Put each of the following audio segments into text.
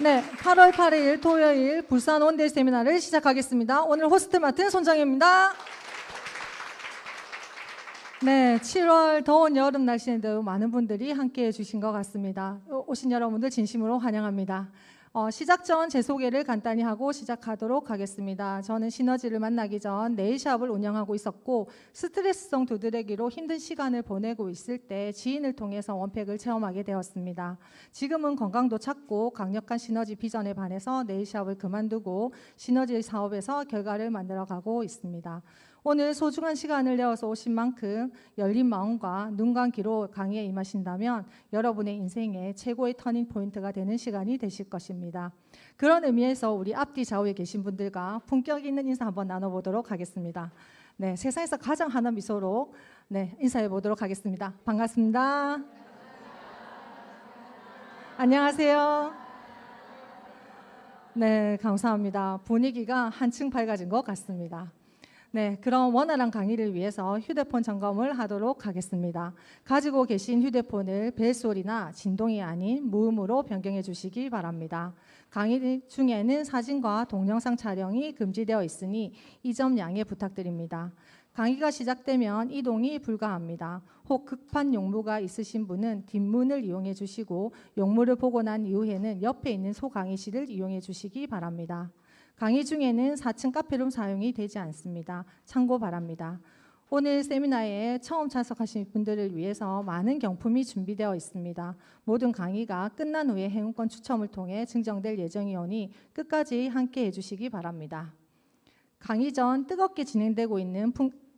네, 8월 8일 토요일 부산 원데이 세미나를 시작하겠습니다. 오늘 호스트 맡은 손정혜입니다. 네, 7월 더운 여름 날씨인데도 많은 분들이 함께해 주신 것 같습니다. 오신 여러분들 진심으로 환영합니다. 시작 전 제 소개를 간단히 하고 시작하도록 하겠습니다. 저는 시너지를 만나기 전 네일샵을 운영하고 있었고 스트레스성 두드레기로 힘든 시간을 보내고 있을 때 지인을 통해서 원팩을 체험하게 되었습니다. 지금은 건강도 찾고 강력한 시너지 비전에 반해서 네일샵을 그만두고 시너지 사업에서 결과를 만들어가고 있습니다. 오늘 소중한 시간을 내어서 오신 만큼 열린 마음과 눈 감기로 강의에 임하신다면 여러분의 인생의 최고의 터닝 포인트가 되는 시간이 되실 것입니다. 그런 의미에서 우리 앞뒤 좌우에 계신 분들과 품격 있는 인사 한번 나눠보도록 하겠습니다. 네, 세상에서 가장 환한 미소로 인사해 보도록 하겠습니다. 반갑습니다. 안녕하세요. 네, 감사합니다. 분위기가 한층 밝아진 것 같습니다. 네, 그럼 원활한 강의를 위해서 휴대폰 점검을 하도록 하겠습니다. 가지고 계신 휴대폰을 벨소리나 진동이 아닌 무음으로 변경해 주시기 바랍니다. 강의 중에는 사진과 동영상 촬영이 금지되어 있으니 이 점 양해 부탁드립니다. 강의가 시작되면 이동이 불가합니다. 혹 급한 용무가 있으신 분은 뒷문을 이용해 주시고 용무를 보고 난 이후에는 옆에 있는 소강의실을 이용해 주시기 바랍니다. 강의 중에는 4층 카페룸 사용이 되지 않습니다. 참고 바랍니다. 오늘 세미나에 처음 참석하신 분들을 위해서 많은 경품이 준비되어 있습니다. 모든 강의가 끝난 후에 행운권 추첨을 통해 증정될 예정이오니 끝까지 함께 해주시기 바랍니다. 강의 전 뜨겁게 진행되고 있는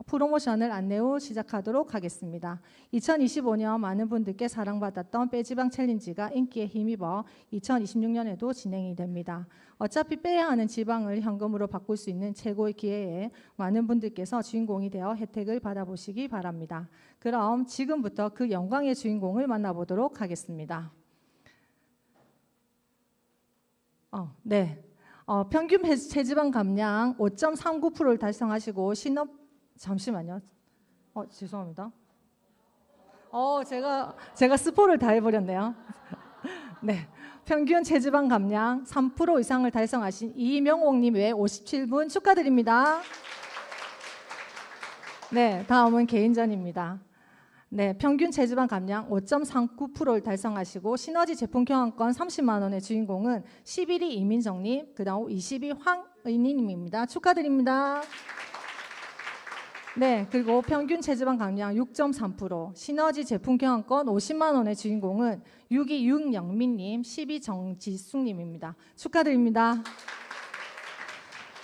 프로모션을 안내 후 시작하도록 하겠습니다. 2025년 많은 분들께 사랑받았던 빼지방 챌린지가 인기에 힘입어 2026년에도 진행이 됩니다. 어차피 빼야 하는 지방을 현금으로 바꿀 수 있는 최고의 기회에 많은 분들께서 주인공이 되어 혜택을 받아보시기 바랍니다. 그럼 지금부터 그 영광의 주인공을 만나보도록 하겠습니다. 평균 체지방 감량 5.39%를 달성하시고 잠시만요. 죄송합니다. 제가 스포를 다 해버렸네요. 네, 평균 체지방 감량 3% 이상을 달성하신 이명옥님 외 57분 축하드립니다. 네, 다음은 개인전입니다. 네, 평균 체지방 감량 5.39%를 달성하시고 시너지 제품 교환권 30만 원의 주인공은 11위 이민정님, 그 다음 20위 황의니님입니다. 축하드립니다. 네, 그리고 평균 체지방 감량 6.3%, 시너지 제품 교환권 50만 원의 주인공은 6위 윤영민님, 10위 정지숙님입니다. 축하드립니다.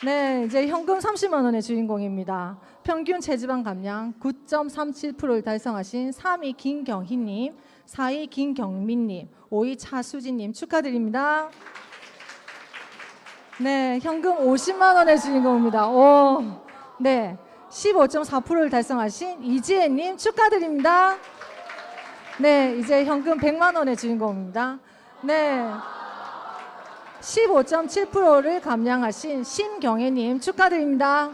네, 이제 현금 30만 원의 주인공입니다. 평균 체지방 감량 9.37%를 달성하신 3위 김경희님, 4위 김경민님, 5위 차수진님 축하드립니다. 네, 현금 50만 원의 주인공입니다. 네, 15.4%를 달성하신 이지혜님 축하드립니다. 네, 이제 현금 100만 원의 주인공입니다. 네, 15.7%를 감량하신 신경애님 축하드립니다.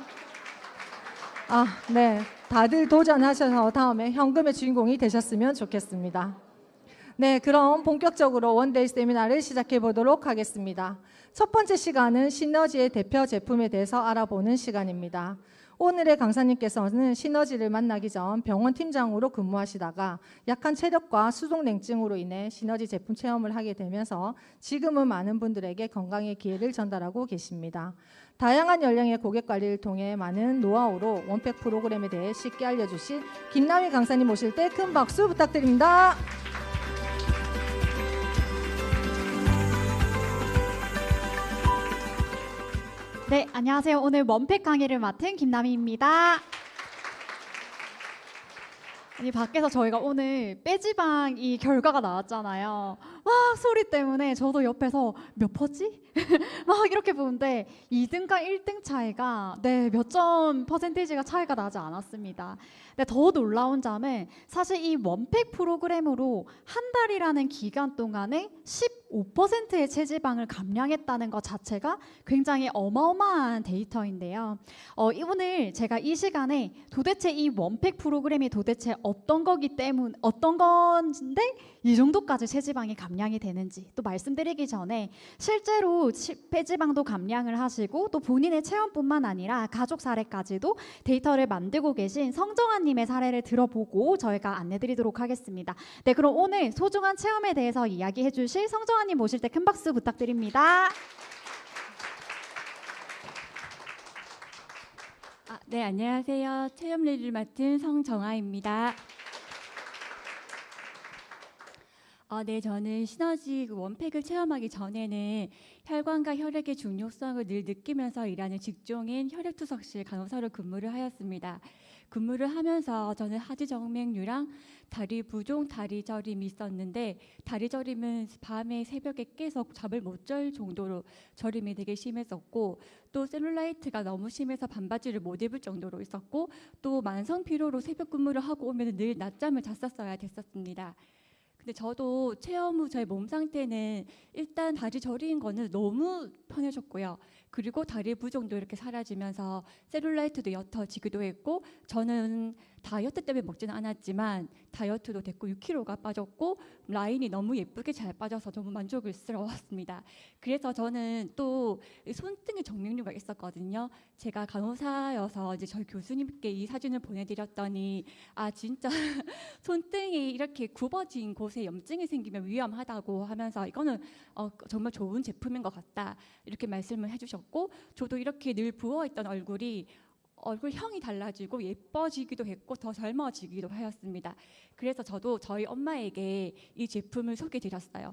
네, 다들 도전하셔서 다음에 현금의 주인공이 되셨으면 좋겠습니다. 네, 그럼 본격적으로 원데이 세미나를 시작해 보도록 하겠습니다. 첫 번째 시간은 시너지의 대표 제품에 대해서 알아보는 시간입니다. 오늘의 강사님께서는 시너지를 만나기 전 병원 팀장으로 근무하시다가 약한 체력과 수족냉증으로 인해 시너지 제품 체험을 하게 되면서 지금은 많은 분들에게 건강의 기회를 전달하고 계십니다. 다양한 연령의 고객 관리를 통해 많은 노하우로 원팩 프로그램에 대해 쉽게 알려주신 김남희 강사님 모실 때 큰 박수 부탁드립니다. 네, 안녕하세요. 오늘 원팩 강의를 맡은 김남희입니다. 아니, 밖에서 저희가 오늘 빼지방 이 결과가 나왔잖아요. 막 소리 때문에 저도 옆에서 몇 퍼지? 막 이렇게 보는데 2등과 1등 차이가 몇 점 퍼센테이지가 차이가 나지 않았습니다. 근데 더 놀라운 점은 사실 이 원팩 프로그램으로 한 달이라는 기간 동안에 5%의 체지방을 감량했다는 것 자체가 굉장히 어마어마한 데이터인데요. 오늘 제가 이 시간에 도대체 이 원팩 프로그램이 도대체 어떤 건데 이 정도까지 체지방이 감량이 되는지 또 말씀드리기 전에 실제로 체지방도 감량을 하시고 또 본인의 체험뿐만 아니라 가족 사례까지도 데이터를 만들고 계신 성정아님의 사례를 들어보고 저희가 안내드리도록 하겠습니다. 네, 그럼 오늘 소중한 체험에 대해서 이야기해 주실 성정아님 모실 때 큰 박수 부탁드립니다. 네, 안녕하세요. 체험 리드를 맡은 성정아입니다. 네, 저는 시너지 원팩을 체험하기 전에는 혈관과 혈액의 중요성을 늘 느끼면서 일하는 직종인 혈액투석실 간호사로 근무를 하였습니다. 근무를 하면서 저는 하지정맥류랑 다리 부종, 다리 저림이 있었는데 다리 저림은 밤에 새벽에 깨서 잠을 못 잘 정도로 저림이 되게 심했었고 또 셀룰라이트가 너무 심해서 반바지를 못 입을 정도로 있었고 또 만성 피로로 새벽 근무를 하고 오면 늘 낮잠을 잤었어야 됐었습니다. 근데 저도 체험 후 저의 몸 상태는 일단 다리 저린 거는 너무 편해졌고요. 그리고 다리 부종도 이렇게 사라지면서 셀룰라이트도 옅어지기도 했고 저는 다이어트 때문에 먹지는 않았지만 다이어트도 됐고 6kg가 빠졌고 라인이 너무 예쁘게 잘 빠져서 너무 만족스러웠습니다. 그래서 저는 또 손등에 정맥류가 있었거든요. 제가 간호사여서 이제 저희 교수님께 이 사진을 보내드렸더니 진짜 손등이 이렇게 굽어진 곳에 염증이 생기면 위험하다고 하면서 이거는 정말 좋은 제품인 것 같다 이렇게 말씀을 해주셨고 저도 이렇게 늘 부어있던 얼굴형이 달라지고 예뻐지기도 했고 더 젊어지기도 하였습니다. 그래서 저도 저희 엄마에게 이 제품을 소개드렸어요.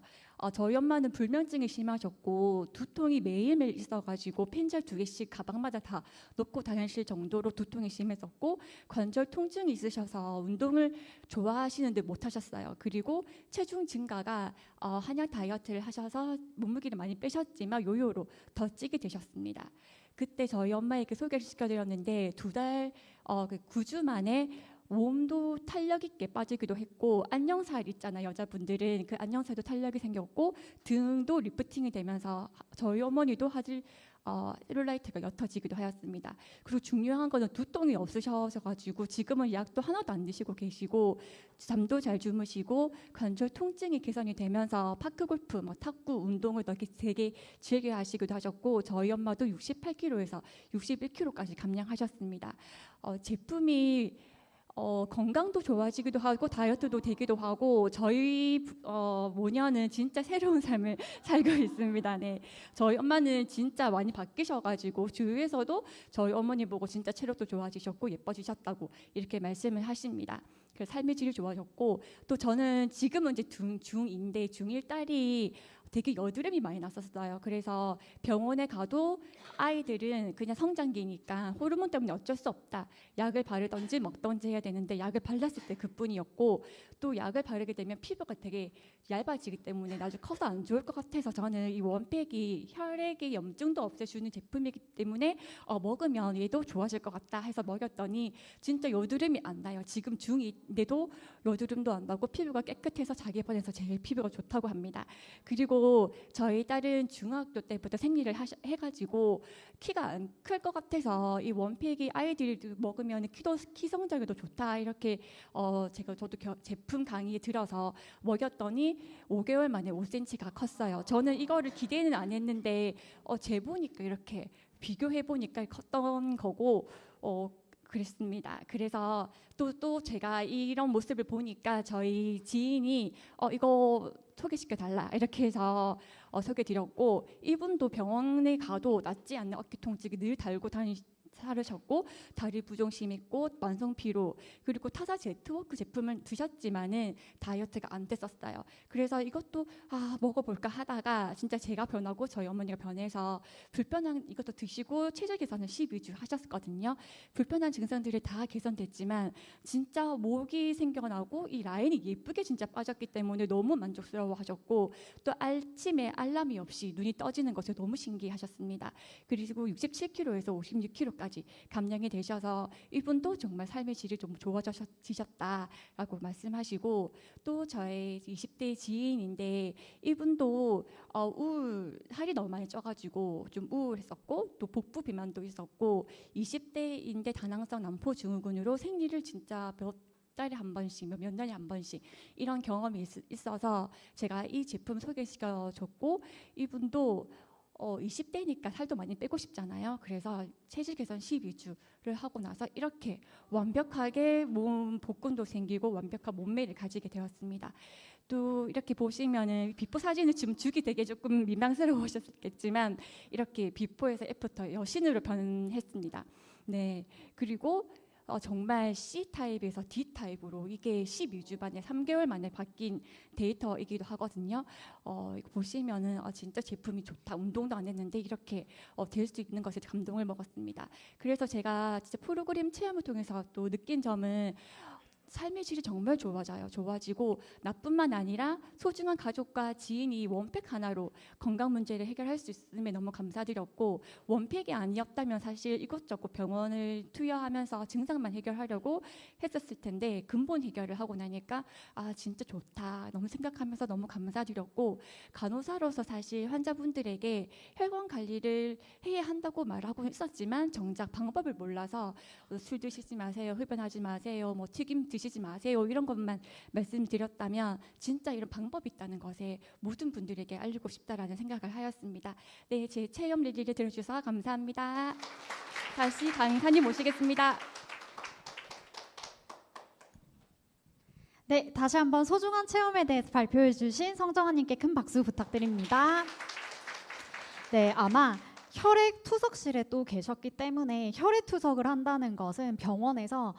저희 엄마는 불면증이 심하셨고 두통이 매일매일 있어가지고 펜젤 2개씩 가방마다 다 놓고 다니실 정도로 두통이 심했었고 관절 통증이 있으셔서 운동을 좋아하시는데 못하셨어요. 그리고 체중 증가가 한약 다이어트를 하셔서 몸무게를 많이 빼셨지만 요요로 더 찌게 되셨습니다. 그때 저희 엄마에게 소개를 시켜드렸는데 9주 만에 몸도 탄력 있게 빠지기도 했고 안녕살 있잖아요. 여자분들은 그 안녕살도 탄력이 생겼고 등도 리프팅이 되면서 저희 어머니도 셀룰라이트가 옅어지기도 하였습니다. 그리고 중요한 거는 두통이 없으셔가지고 지금은 약도 하나도 안 드시고 계시고 잠도 잘 주무시고 관절 통증이 개선이 되면서 파크골프, 탁구 운동을 되게 즐겨 하시기도 하셨고 저희 엄마도 68kg에서 61kg까지 감량하셨습니다. 제품이 건강도 좋아지기도 하고 다이어트도 되기도 하고 저희 모녀는 진짜 새로운 삶을 살고 있습니다. 네, 저희 엄마는 진짜 많이 바뀌셔가지고 주위에서도 저희 어머니 보고 진짜 체력도 좋아지셨고 예뻐지셨다고 이렇게 말씀을 하십니다. 그래서 삶의 질이 좋아졌고 또 저는 지금은 이제 중2인데 중1 딸이 되게 여드름이 많이 났었어요. 그래서 병원에 가도 아이들은 그냥 성장기니까 호르몬 때문에 어쩔 수 없다. 약을 바르든지 먹든지 해야 되는데 약을 발랐을 때 그뿐이었고 또 약을 바르게 되면 피부가 되게 얇아지기 때문에 나중에 커서 안 좋을 것 같아서 저는 이 원팩이 혈액의 염증도 없애주는 제품이기 때문에 먹으면 얘도 좋아질 것 같다 해서 먹였더니 진짜 여드름이 안 나요. 지금 중2인데도 여드름도 안 나고 피부가 깨끗해서 자기 반에서 제일 피부가 좋다고 합니다. 그리고 저희 딸은 중학교 때부터 생리를 해가지고 키가 안 클 것 같아서 이 원팩이 아이들이 먹으면 키 성장에도 좋다 이렇게 저도 제품 강의에 들어서 먹였더니 5개월 만에 5cm가 컸어요. 저는 이거를 기대는 안 했는데 재보니까 이렇게 비교해 보니까 컸던 거고 그랬습니다. 그래서 또 제가 이런 모습을 보니까 저희 지인이 이거 소개시켜 달라 이렇게 해서 소개드렸고 이분도 병원에 가도 낫지 않는 어깨 통증이 늘 달고 다니셨고 다리 부종 심했고 만성 피로 그리고 타사 제트워크 제품을 드셨지만은 다이어트가 안 됐었어요. 그래서 이것도 먹어볼까 하다가 진짜 제가 변하고 저희 어머니가 변해서 불편한 이것도 드시고 체질 개선을 12주 하셨거든요. 불편한 증상들이 다 개선됐지만 진짜 목이 생겨나고 이 라인이 예쁘게 진짜 빠졌기 때문에 너무 만족스러워하셨고 또 아침에 알람이 없이 눈이 떠지는 것에 너무 신기하셨습니다. 그리고 67kg에서 56kg까지 마음까지 감명이 되셔서 이분도 정말 삶의 질이 좀 좋아지셨다라고 말씀하시고, 또 저의 20대 지인인데 이분도 살이 너무 많이 쪄가지고 좀 우울했었고, 또 복부 비만도 있었고, 20대인데 다낭성 난포 증후군으로 생리를 진짜 몇 달에 한 번씩, 몇 년에 한 번씩 이런 경험이 있어서 제가 이 제품 소개시켜줬고, 이분도 20대니까 살도 많이 빼고 싶잖아요. 그래서 체질 개선 12주를 하고 나서 이렇게 완벽하게 몸 복근도 생기고 완벽한 몸매를 가지게 되었습니다. 또 이렇게 보시면은 비포 사진을 지금 주기 되게 조금 민망스러우셨겠지만 이렇게 비포에서 애프터 여신으로 변했습니다. 네, 그리고 정말 C타입에서 D타입으로 이게 12주 만에 3개월 만에 바뀐 데이터이기도 하거든요. 이거 보시면은 진짜 제품이 좋다. 운동도 안 했는데 이렇게 될 수 있는 것에 감동을 먹었습니다. 그래서 제가 진짜 프로그램 체험을 통해서 또 느낀 점은 삶의 질이 정말 좋아지고 나뿐만 아니라 소중한 가족과 지인이 원팩 하나로 건강 문제를 해결할 수 있음에 너무 감사드렸고, 원팩이 아니었다면 사실 이것저것 병원을 투여하면서 증상만 해결하려고 했었을 텐데 근본 해결을 하고 나니까 진짜 좋다 너무 생각하면서 너무 감사드렸고, 간호사로서 사실 환자분들에게 혈관 관리를 해야 한다고 말하고 있었지만 정작 방법을 몰라서 술 드시지 마세요, 흡연하지 마세요, 뭐 튀김 드시지 마세요 이런 것만 말씀드렸다면 진짜 이런 방법이 있다는 것에 모든 분들에게 알리고 싶다라는 생각을 하였습니다. 네, 제 체험 리뷰를 들어주셔서 감사합니다. 다시 강사님 모시겠습니다. 네, 다시 한번 소중한 체험에 대해서 발표해 주신 성정아님께 큰 박수 부탁드립니다. 네, 아마 혈액 투석실에 또 계셨기 때문에 혈액 투석을 한다는 것은 병원에서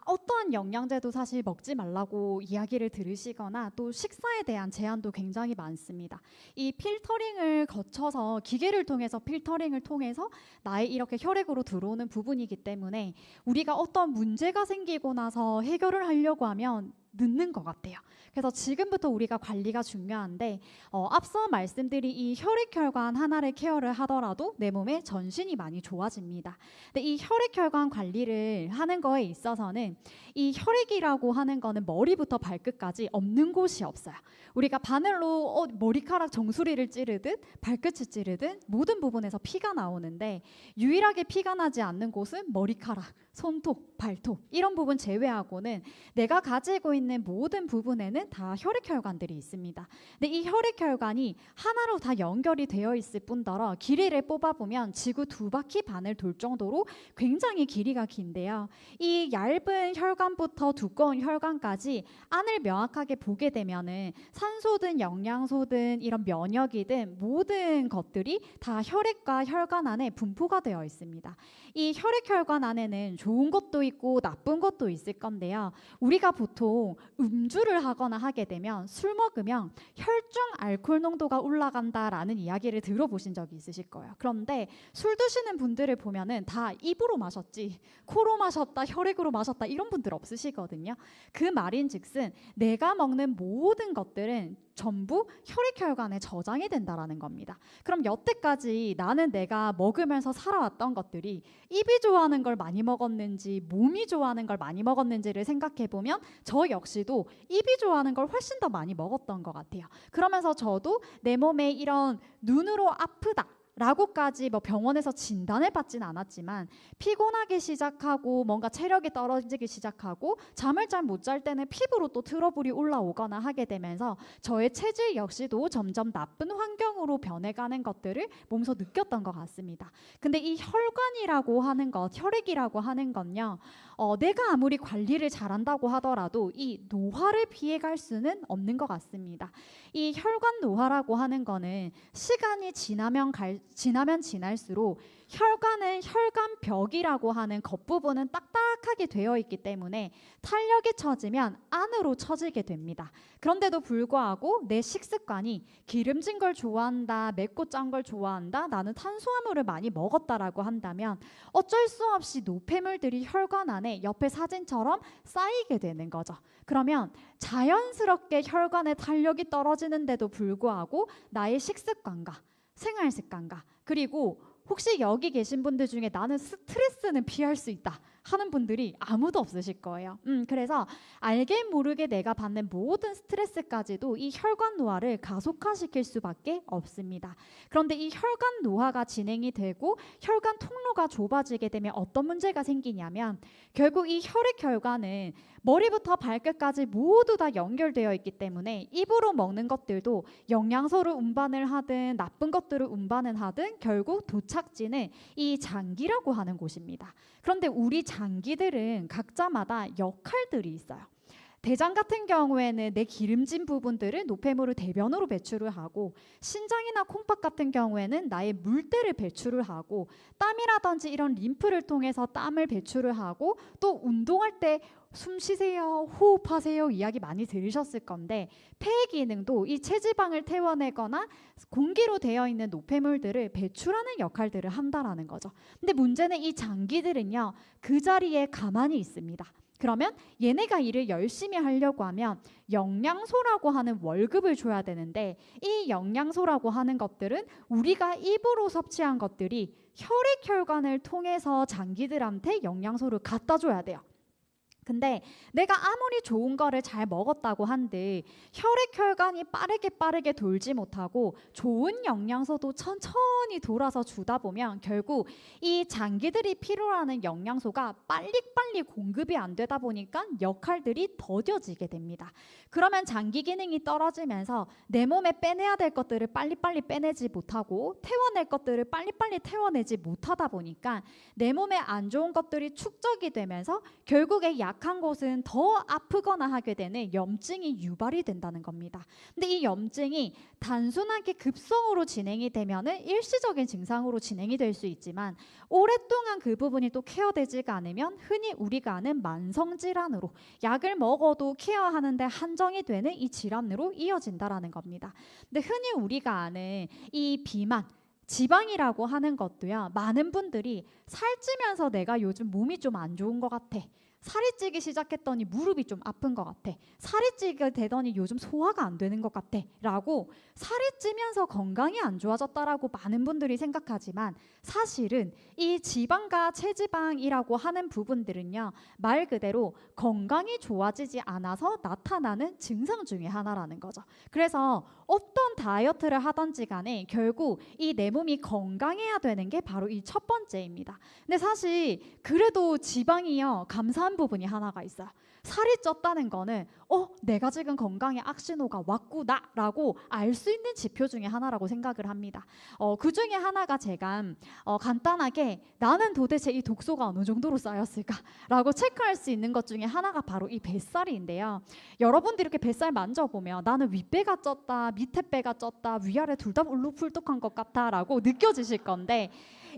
어떠한 영양제도 사실 먹지 말라고 이야기를 들으시거나 또 식사에 대한 제한도 굉장히 많습니다. 이 필터링을 거쳐서 기계를 통해서 필터링을 통해서 나의 이렇게 혈액으로 들어오는 부분이기 때문에 우리가 어떤 문제가 생기고 나서 해결을 하려고 하면 늦는 것 같아요. 그래서 지금부터 우리가 관리가 중요한데 앞서 말씀드린 이 혈액혈관 하나를 케어를 하더라도 내 몸의 전신이 많이 좋아집니다. 근데 이 혈액혈관 관리를 하는 거에 있어서는 이 혈액이라고 하는 거는 머리부터 발끝까지 없는 곳이 없어요. 우리가 바늘로 머리카락 정수리를 찌르듯 발끝을 찌르듯 모든 부분에서 피가 나오는데 유일하게 피가 나지 않는 곳은 머리카락, 손톱, 발톱 이런 부분 제외하고는 내가 가지고 있는 모든 부분에는 다 혈액혈관들이 있습니다. 근데 이 혈액혈관이 하나로 다 연결이 되어 있을 뿐더러 길이를 뽑아보면 지구 2바퀴 반을 돌 정도로 굉장히 길이가 긴데요. 이 얇은 혈관부터 두꺼운 혈관까지 안을 명확하게 보게 되면은 산소든 영양소든 이런 면역이든 모든 것들이 다 혈액과 혈관 안에 분포가 되어 있습니다. 이 혈액혈관 안에는 좋은 것도 있고 나쁜 것도 있을 건데요. 우리가 보통 음주를 하거나 하게 되면 술 먹으면 혈중 알코올 농도가 올라간다라는 이야기를 들어보신 적이 있으실 거예요. 그런데 술 드시는 분들을 보면은 다 입으로 마셨지 코로 마셨다 혈액으로 마셨다 이런 분들 없으시거든요. 그 말인즉슨 내가 먹는 모든 것들은 전부 혈액혈관에 저장이 된다라는 겁니다. 그럼 여태까지 나는 내가 먹으면서 살아왔던 것들이 입이 좋아하는 걸 많이 먹었는지 몸이 좋아하는 걸 많이 먹었는지를 생각해보면 저 역시도 입이 좋아하는 걸 훨씬 더 많이 먹었던 것 같아요. 그러면서 저도 내 몸에 이런 눈으로 아프다 라고까지 병원에서 진단을 받진 않았지만 피곤하기 시작하고 뭔가 체력이 떨어지기 시작하고 잠을 잘 못 잘 때는 피부로 또 트러블이 올라오거나 하게 되면서 저의 체질 역시도 점점 나쁜 환경으로 변해가는 것들을 몸소 느꼈던 것 같습니다. 근데 이 혈관이라고 하는 것, 혈액이라고 하는 건요, 내가 아무리 관리를 잘한다고 하더라도 이 노화를 피해갈 수는 없는 것 같습니다. 이 혈관 노화라고 하는 거는 시간이 지나면 지날수록 혈관은 혈관벽이라고 하는 겉부분은 딱딱하게 되어 있기 때문에 탄력이 처지면 안으로 처지게 됩니다. 그런데도 불구하고 내 식습관이 기름진 걸 좋아한다, 맵고 짠 걸 좋아한다, 나는 탄수화물을 많이 먹었다라고 한다면 어쩔 수 없이 노폐물들이 혈관 안에 옆에 사진처럼 쌓이게 되는 거죠. 그러면 자연스럽게 혈관의 탄력이 떨어지는데도 불구하고 나의 식습관과 생활 습관과 그리고 혹시 여기 계신 분들 중에 나는 스트레스는 피할 수 있다 하는 분들이 아무도 없으실 거예요. 그래서 알게 모르게 내가 받는 모든 스트레스까지도 이 혈관 노화를 가속화시킬 수밖에 없습니다. 그런데 이 혈관 노화가 진행이 되고 혈관 통로가 좁아지게 되면 어떤 문제가 생기냐면 결국 이 혈액혈관은 머리부터 발끝까지 모두 다 연결되어 있기 때문에 입으로 먹는 것들도 영양소를 운반을 하든 나쁜 것들을 운반을 하든 결국 도착지는 이 장기라고 하는 곳입니다. 그런데 우리 장기들은 각자마다 역할들이 있어요. 대장 같은 경우에는 내 기름진 부분들을 노폐물을 대변으로 배출을 하고, 신장이나 콩팥 같은 경우에는 나의 물때를 배출을 하고, 땀이라든지 이런 림프를 통해서 땀을 배출을 하고, 또 운동할 때 숨 쉬세요, 호흡하세요 이야기 많이 들으셨을 건데 폐 기능도 이 체지방을 태워내거나 공기로 되어 있는 노폐물들을 배출하는 역할들을 한다라는 거죠. 근데 문제는 이 장기들은요, 그 자리에 가만히 있습니다. 그러면 얘네가 일을 열심히 하려고 하면 영양소라고 하는 월급을 줘야 되는데, 이 영양소라고 하는 것들은 우리가 입으로 섭취한 것들이 혈액혈관을 통해서 장기들한테 영양소를 갖다 줘야 돼요. 근데 내가 아무리 좋은 거를 잘 먹었다고 한들 혈액혈관이 빠르게 돌지 못하고 좋은 영양소도 천천히 돌아서 주다 보면 결국 이 장기들이 필요로 하는 영양소가 빨리빨리 공급이 안 되다 보니까 역할들이 더뎌지게 됩니다. 그러면 장기 기능이 떨어지면서 내 몸에 빼내야 될 것들을 빨리빨리 빼내지 못하고 태워낼 것들을 빨리빨리 태워내지 못하다 보니까 내 몸에 안 좋은 것들이 축적이 되면서 결국에 약한 곳은 더 아프거나 하게 되는 염증이 유발이 된다는 겁니다. 근데 이 염증이 단순하게 급성으로 진행이 되면은 일시적인 증상으로 진행이 될 수 있지만 오랫동안 그 부분이 또 케어되지가 않으면 흔히 우리가 아는 만성 질환으로, 약을 먹어도 케어하는데 한정이 되는 이 질환으로 이어진다라는 겁니다. 근데 흔히 우리가 아는 이 비만, 지방이라고 하는 것도요, 많은 분들이 살찌면서 내가 요즘 몸이 좀 안 좋은 것 같아, 살이 찌기 시작했더니 무릎이 좀 아픈 것 같아, 살이 찌게 되더니 요즘 소화가 안 되는 것 같아 라고 살이 찌면서 건강이 안 좋아졌다라고 많은 분들이 생각하지만, 사실은 이 지방과 체지방이라고 하는 부분들은요, 말 그대로 건강이 좋아지지 않아서 나타나는 증상 중에 하나라는 거죠. 그래서 어떤 다이어트를 하든지 간에 결국 이 내 몸이 건강해야 되는 게 바로 이 첫 번째입니다. 근데 사실 그래도 지방이요, 감사한 부분이 하나가 있어요. 살이 쪘다는 거는 내가 지금 건강에 악신호가 왔구나 라고 알 수 있는 지표 중에 하나라고 생각을 합니다. 그 중에 하나가 제가 간단하게 나는 도대체 이 독소가 어느 정도로 쌓였을까 라고 체크할 수 있는 것 중에 하나가 바로 이 뱃살인데요. 여러분들이 이렇게 뱃살 만져보면 나는 윗배가 쪘다, 밑에 배가 쪘다, 위아래 둘 다 울룩불뚝한 것 같아 라고 느껴지실 건데,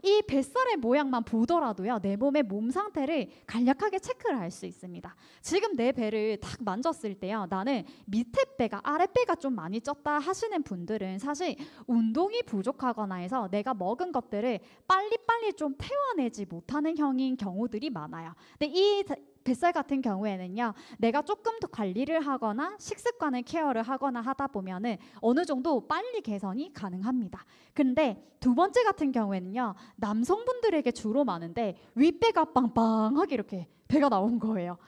이 뱃살의 모양만 보더라도요, 내 몸의 몸 상태를 간략하게 체크를 할 수 있습니다. 지금 내 배를 딱 만졌을 때요, 나는 밑에 배가, 아래 배가 좀 많이 쪘다 하시는 분들은 사실 운동이 부족하거나 해서 내가 먹은 것들을 빨리빨리 좀 태워내지 못하는 형인 경우들이 많아요. 근데 이 뱃살 같은 경우에는요, 내가 조금 더 관리를 하거나 식습관을 케어를 하거나 하다 보면은 어느 정도 빨리 개선이 가능합니다. 근데 두 번째 같은 경우에는요, 남성분들에게 주로 많은데 윗배가 빵빵하게 이렇게 배가 나온 거예요.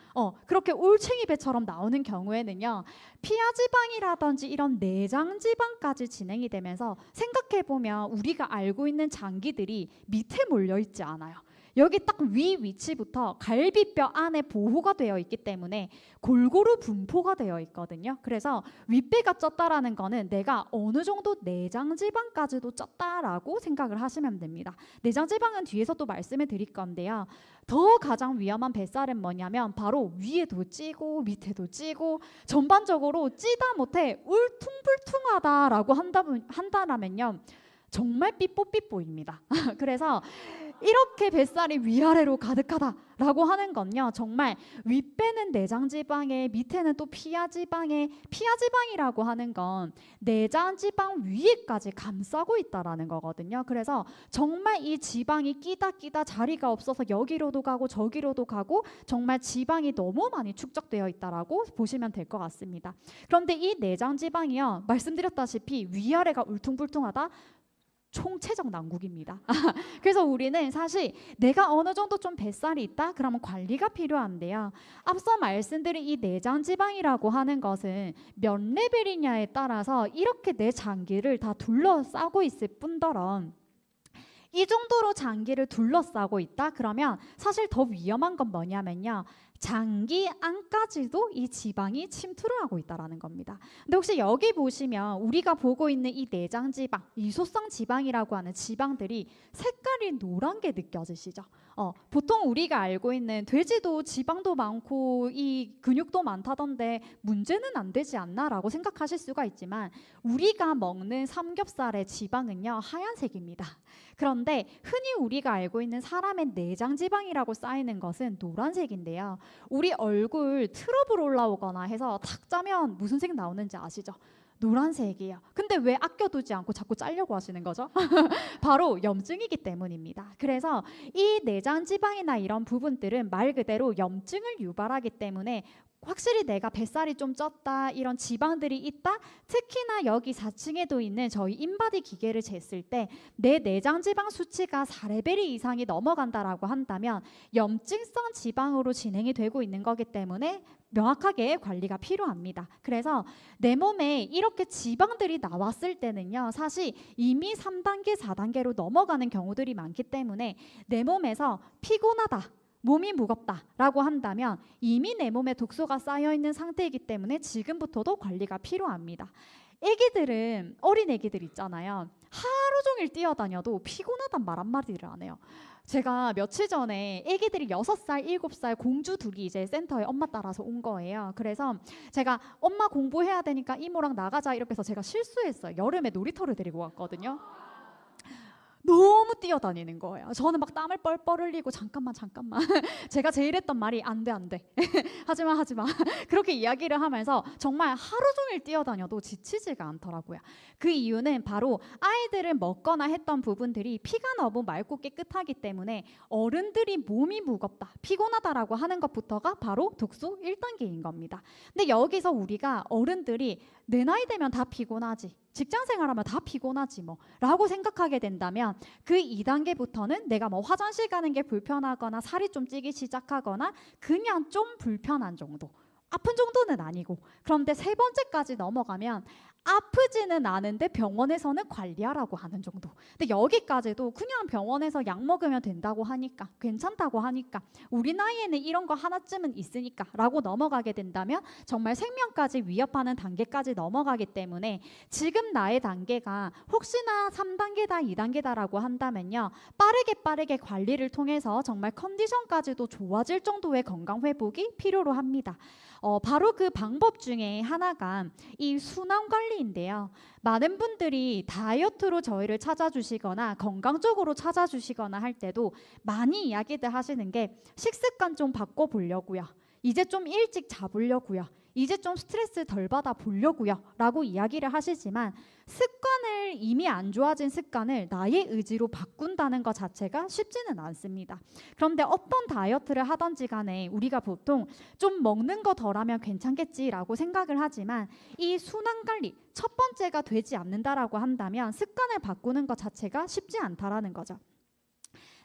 그렇게 올챙이 배처럼 나오는 경우에는요, 피하지방이라든지 이런 내장지방까지 진행이 되면서 생각해보면 우리가 알고 있는 장기들이 밑에 몰려있지 않아요. 여기 딱 위 위치부터 갈비뼈 안에 보호가 되어 있기 때문에 골고루 분포가 되어 있거든요. 그래서 윗배가 쪘다라는 거는 내가 어느 정도 내장지방까지도 쪘다라고 생각을 하시면 됩니다. 내장지방은 뒤에서 또 말씀을 드릴 건데요, 더 가장 위험한 뱃살은 뭐냐면 바로 위에도 찌고 밑에도 찌고 전반적으로 찌다 못해 울퉁불퉁하다라고 한다라면요, 정말 삐뽀삐뽀입니다. 그래서 이렇게 뱃살이 위아래로 가득하다라고 하는 건요, 정말 윗배는 내장지방에, 밑에는 또 피하지방에, 피하지방이라고 하는 건 내장지방 위에까지 감싸고 있다라는 거거든요. 그래서 정말 이 지방이 끼다 자리가 없어서 여기로도 가고 저기로도 가고 정말 지방이 너무 많이 축적되어 있다라고 보시면 될 것 같습니다. 그런데 이 내장지방이요, 말씀드렸다시피 위아래가 울퉁불퉁하다, 총체적 난국입니다. 그래서 우리는 사실 내가 어느 정도 좀 뱃살이 있다? 그러면 관리가 필요한데요. 앞서 말씀드린 이 내장 지방이라고 하는 것은 몇 레벨이냐에 따라서 이렇게 내 장기를 다 둘러싸고 있을 뿐더러 이 정도로 장기를 둘러싸고 있다? 그러면 사실 더 위험한 건 뭐냐면요. 장기 안까지도 이 지방이 침투를 하고 있다는 겁니다. 근데 혹시 여기 보시면 우리가 보고 있는 이 내장 지방, 이소성 지방이라고 하는 지방들이 색깔이 노란 게 느껴지시죠? 보통 우리가 알고 있는 돼지도 지방도 많고 이 근육도 많다던데 문제는 안 되지 않나? 라고 생각하실 수가 있지만 우리가 먹는 삼겹살의 지방은요 하얀색입니다. 그런데 흔히 우리가 알고 있는 사람의 내장 지방이라고 쌓이는 것은 노란색인데요. 우리 얼굴 트러블 올라오거나 해서 탁 짜면 무슨 색 나오는지 아시죠? 노란색이에요. 근데 왜 아껴두지 않고 자꾸 짜려고 하시는 거죠? 바로 염증이기 때문입니다. 그래서 이 내장 지방이나 이런 부분들은 말 그대로 염증을 유발하기 때문에 확실히 내가 뱃살이 좀 쪘다, 이런 지방들이 있다, 특히나 여기 4층에도 있는 저희 인바디 기계를 쟀을 때 내 내장 지방 수치가 4레벨 이상이 넘어간다라고 한다면 염증성 지방으로 진행이 되고 있는 거기 때문에 명확하게 관리가 필요합니다. 그래서 내 몸에 이렇게 지방들이 나왔을 때는요, 사실 이미 3단계, 4단계로 넘어가는 경우들이 많기 때문에 내 몸에서 피곤하다, 몸이 무겁다라고 한다면 이미 내 몸에 독소가 쌓여있는 상태이기 때문에 지금부터도 관리가 필요합니다. 애기들은, 어린 애기들 있잖아요. 하루 종일 뛰어다녀도 피곤하단 말 한마디를 안 해요. 제가 며칠 전에 애기들이 6살, 7살 공주 둘이 이제 센터에 엄마 따라서 온 거예요. 그래서 제가 엄마 공부해야 되니까 이모랑 나가자 이렇게 해서 제가 실수했어요. 여름에 놀이터를 데리고 갔거든요. 너무 뛰어다니는 거예요. 저는 막 땀을 뻘뻘 흘리고 잠깐만 제가 제일 했던 말이 안 돼 하지마 그렇게 이야기를 하면서 정말 하루 종일 뛰어다녀도 지치지가 않더라고요. 그 이유는 바로 아이들을 먹거나 했던 부분들이 피가 너무 맑고 깨끗하기 때문에 어른들이 몸이 무겁다, 피곤하다라고 하는 것부터가 바로 독소 1단계인 겁니다. 근데 여기서 우리가 어른들이 내 나이 되면 다 피곤하지, 직장 생활하면 다 피곤하지 뭐 라고 생각하게 된다면 그 2단계부터는 내가 뭐 화장실 가는 게 불편하거나 살이 좀 찌기 시작하거나 그냥 좀 불편한 정도, 아픈 정도는 아니고, 그런데 3번째까지 넘어가면 아프지는 않은데 병원에서는 관리하라고 하는 정도. 근데 여기까지도 그냥 병원에서 약 먹으면 된다고 하니까, 괜찮다고 하니까, 우리 나이에는 이런 거 하나쯤은 있으니까 라고 넘어가게 된다면 정말 생명까지 위협하는 단계까지 넘어가기 때문에 지금 나의 단계가 혹시나 3단계다 2단계다라고 한다면요, 빠르게 관리를 통해서 정말 컨디션까지도 좋아질 정도의 건강 회복이 필요로 합니다. 바로 그 방법 중에 하나가 이 순환 관리인데요. 많은 분들이 다이어트로 저희를 찾아주시거나 건강 쪽으로 찾아주시거나 할 때도 많이 이야기들 하시는 게 식습관 좀 바꿔보려고요. 이제 좀 일찍 자보려고요. 이제 좀 스트레스 덜 받아 보려고요 라고 이야기를 하시지만, 습관을, 이미 안 좋아진 습관을 나의 의지로 바꾼다는 것 자체가 쉽지는 않습니다. 그런데 어떤 다이어트를 하던지 간에 우리가 보통 좀 먹는 거 덜하면 괜찮겠지라고 생각을 하지만, 이 순환관리 첫 번째가 되지 않는다라고 한다면 습관을 바꾸는 것 자체가 쉽지 않다라는 거죠.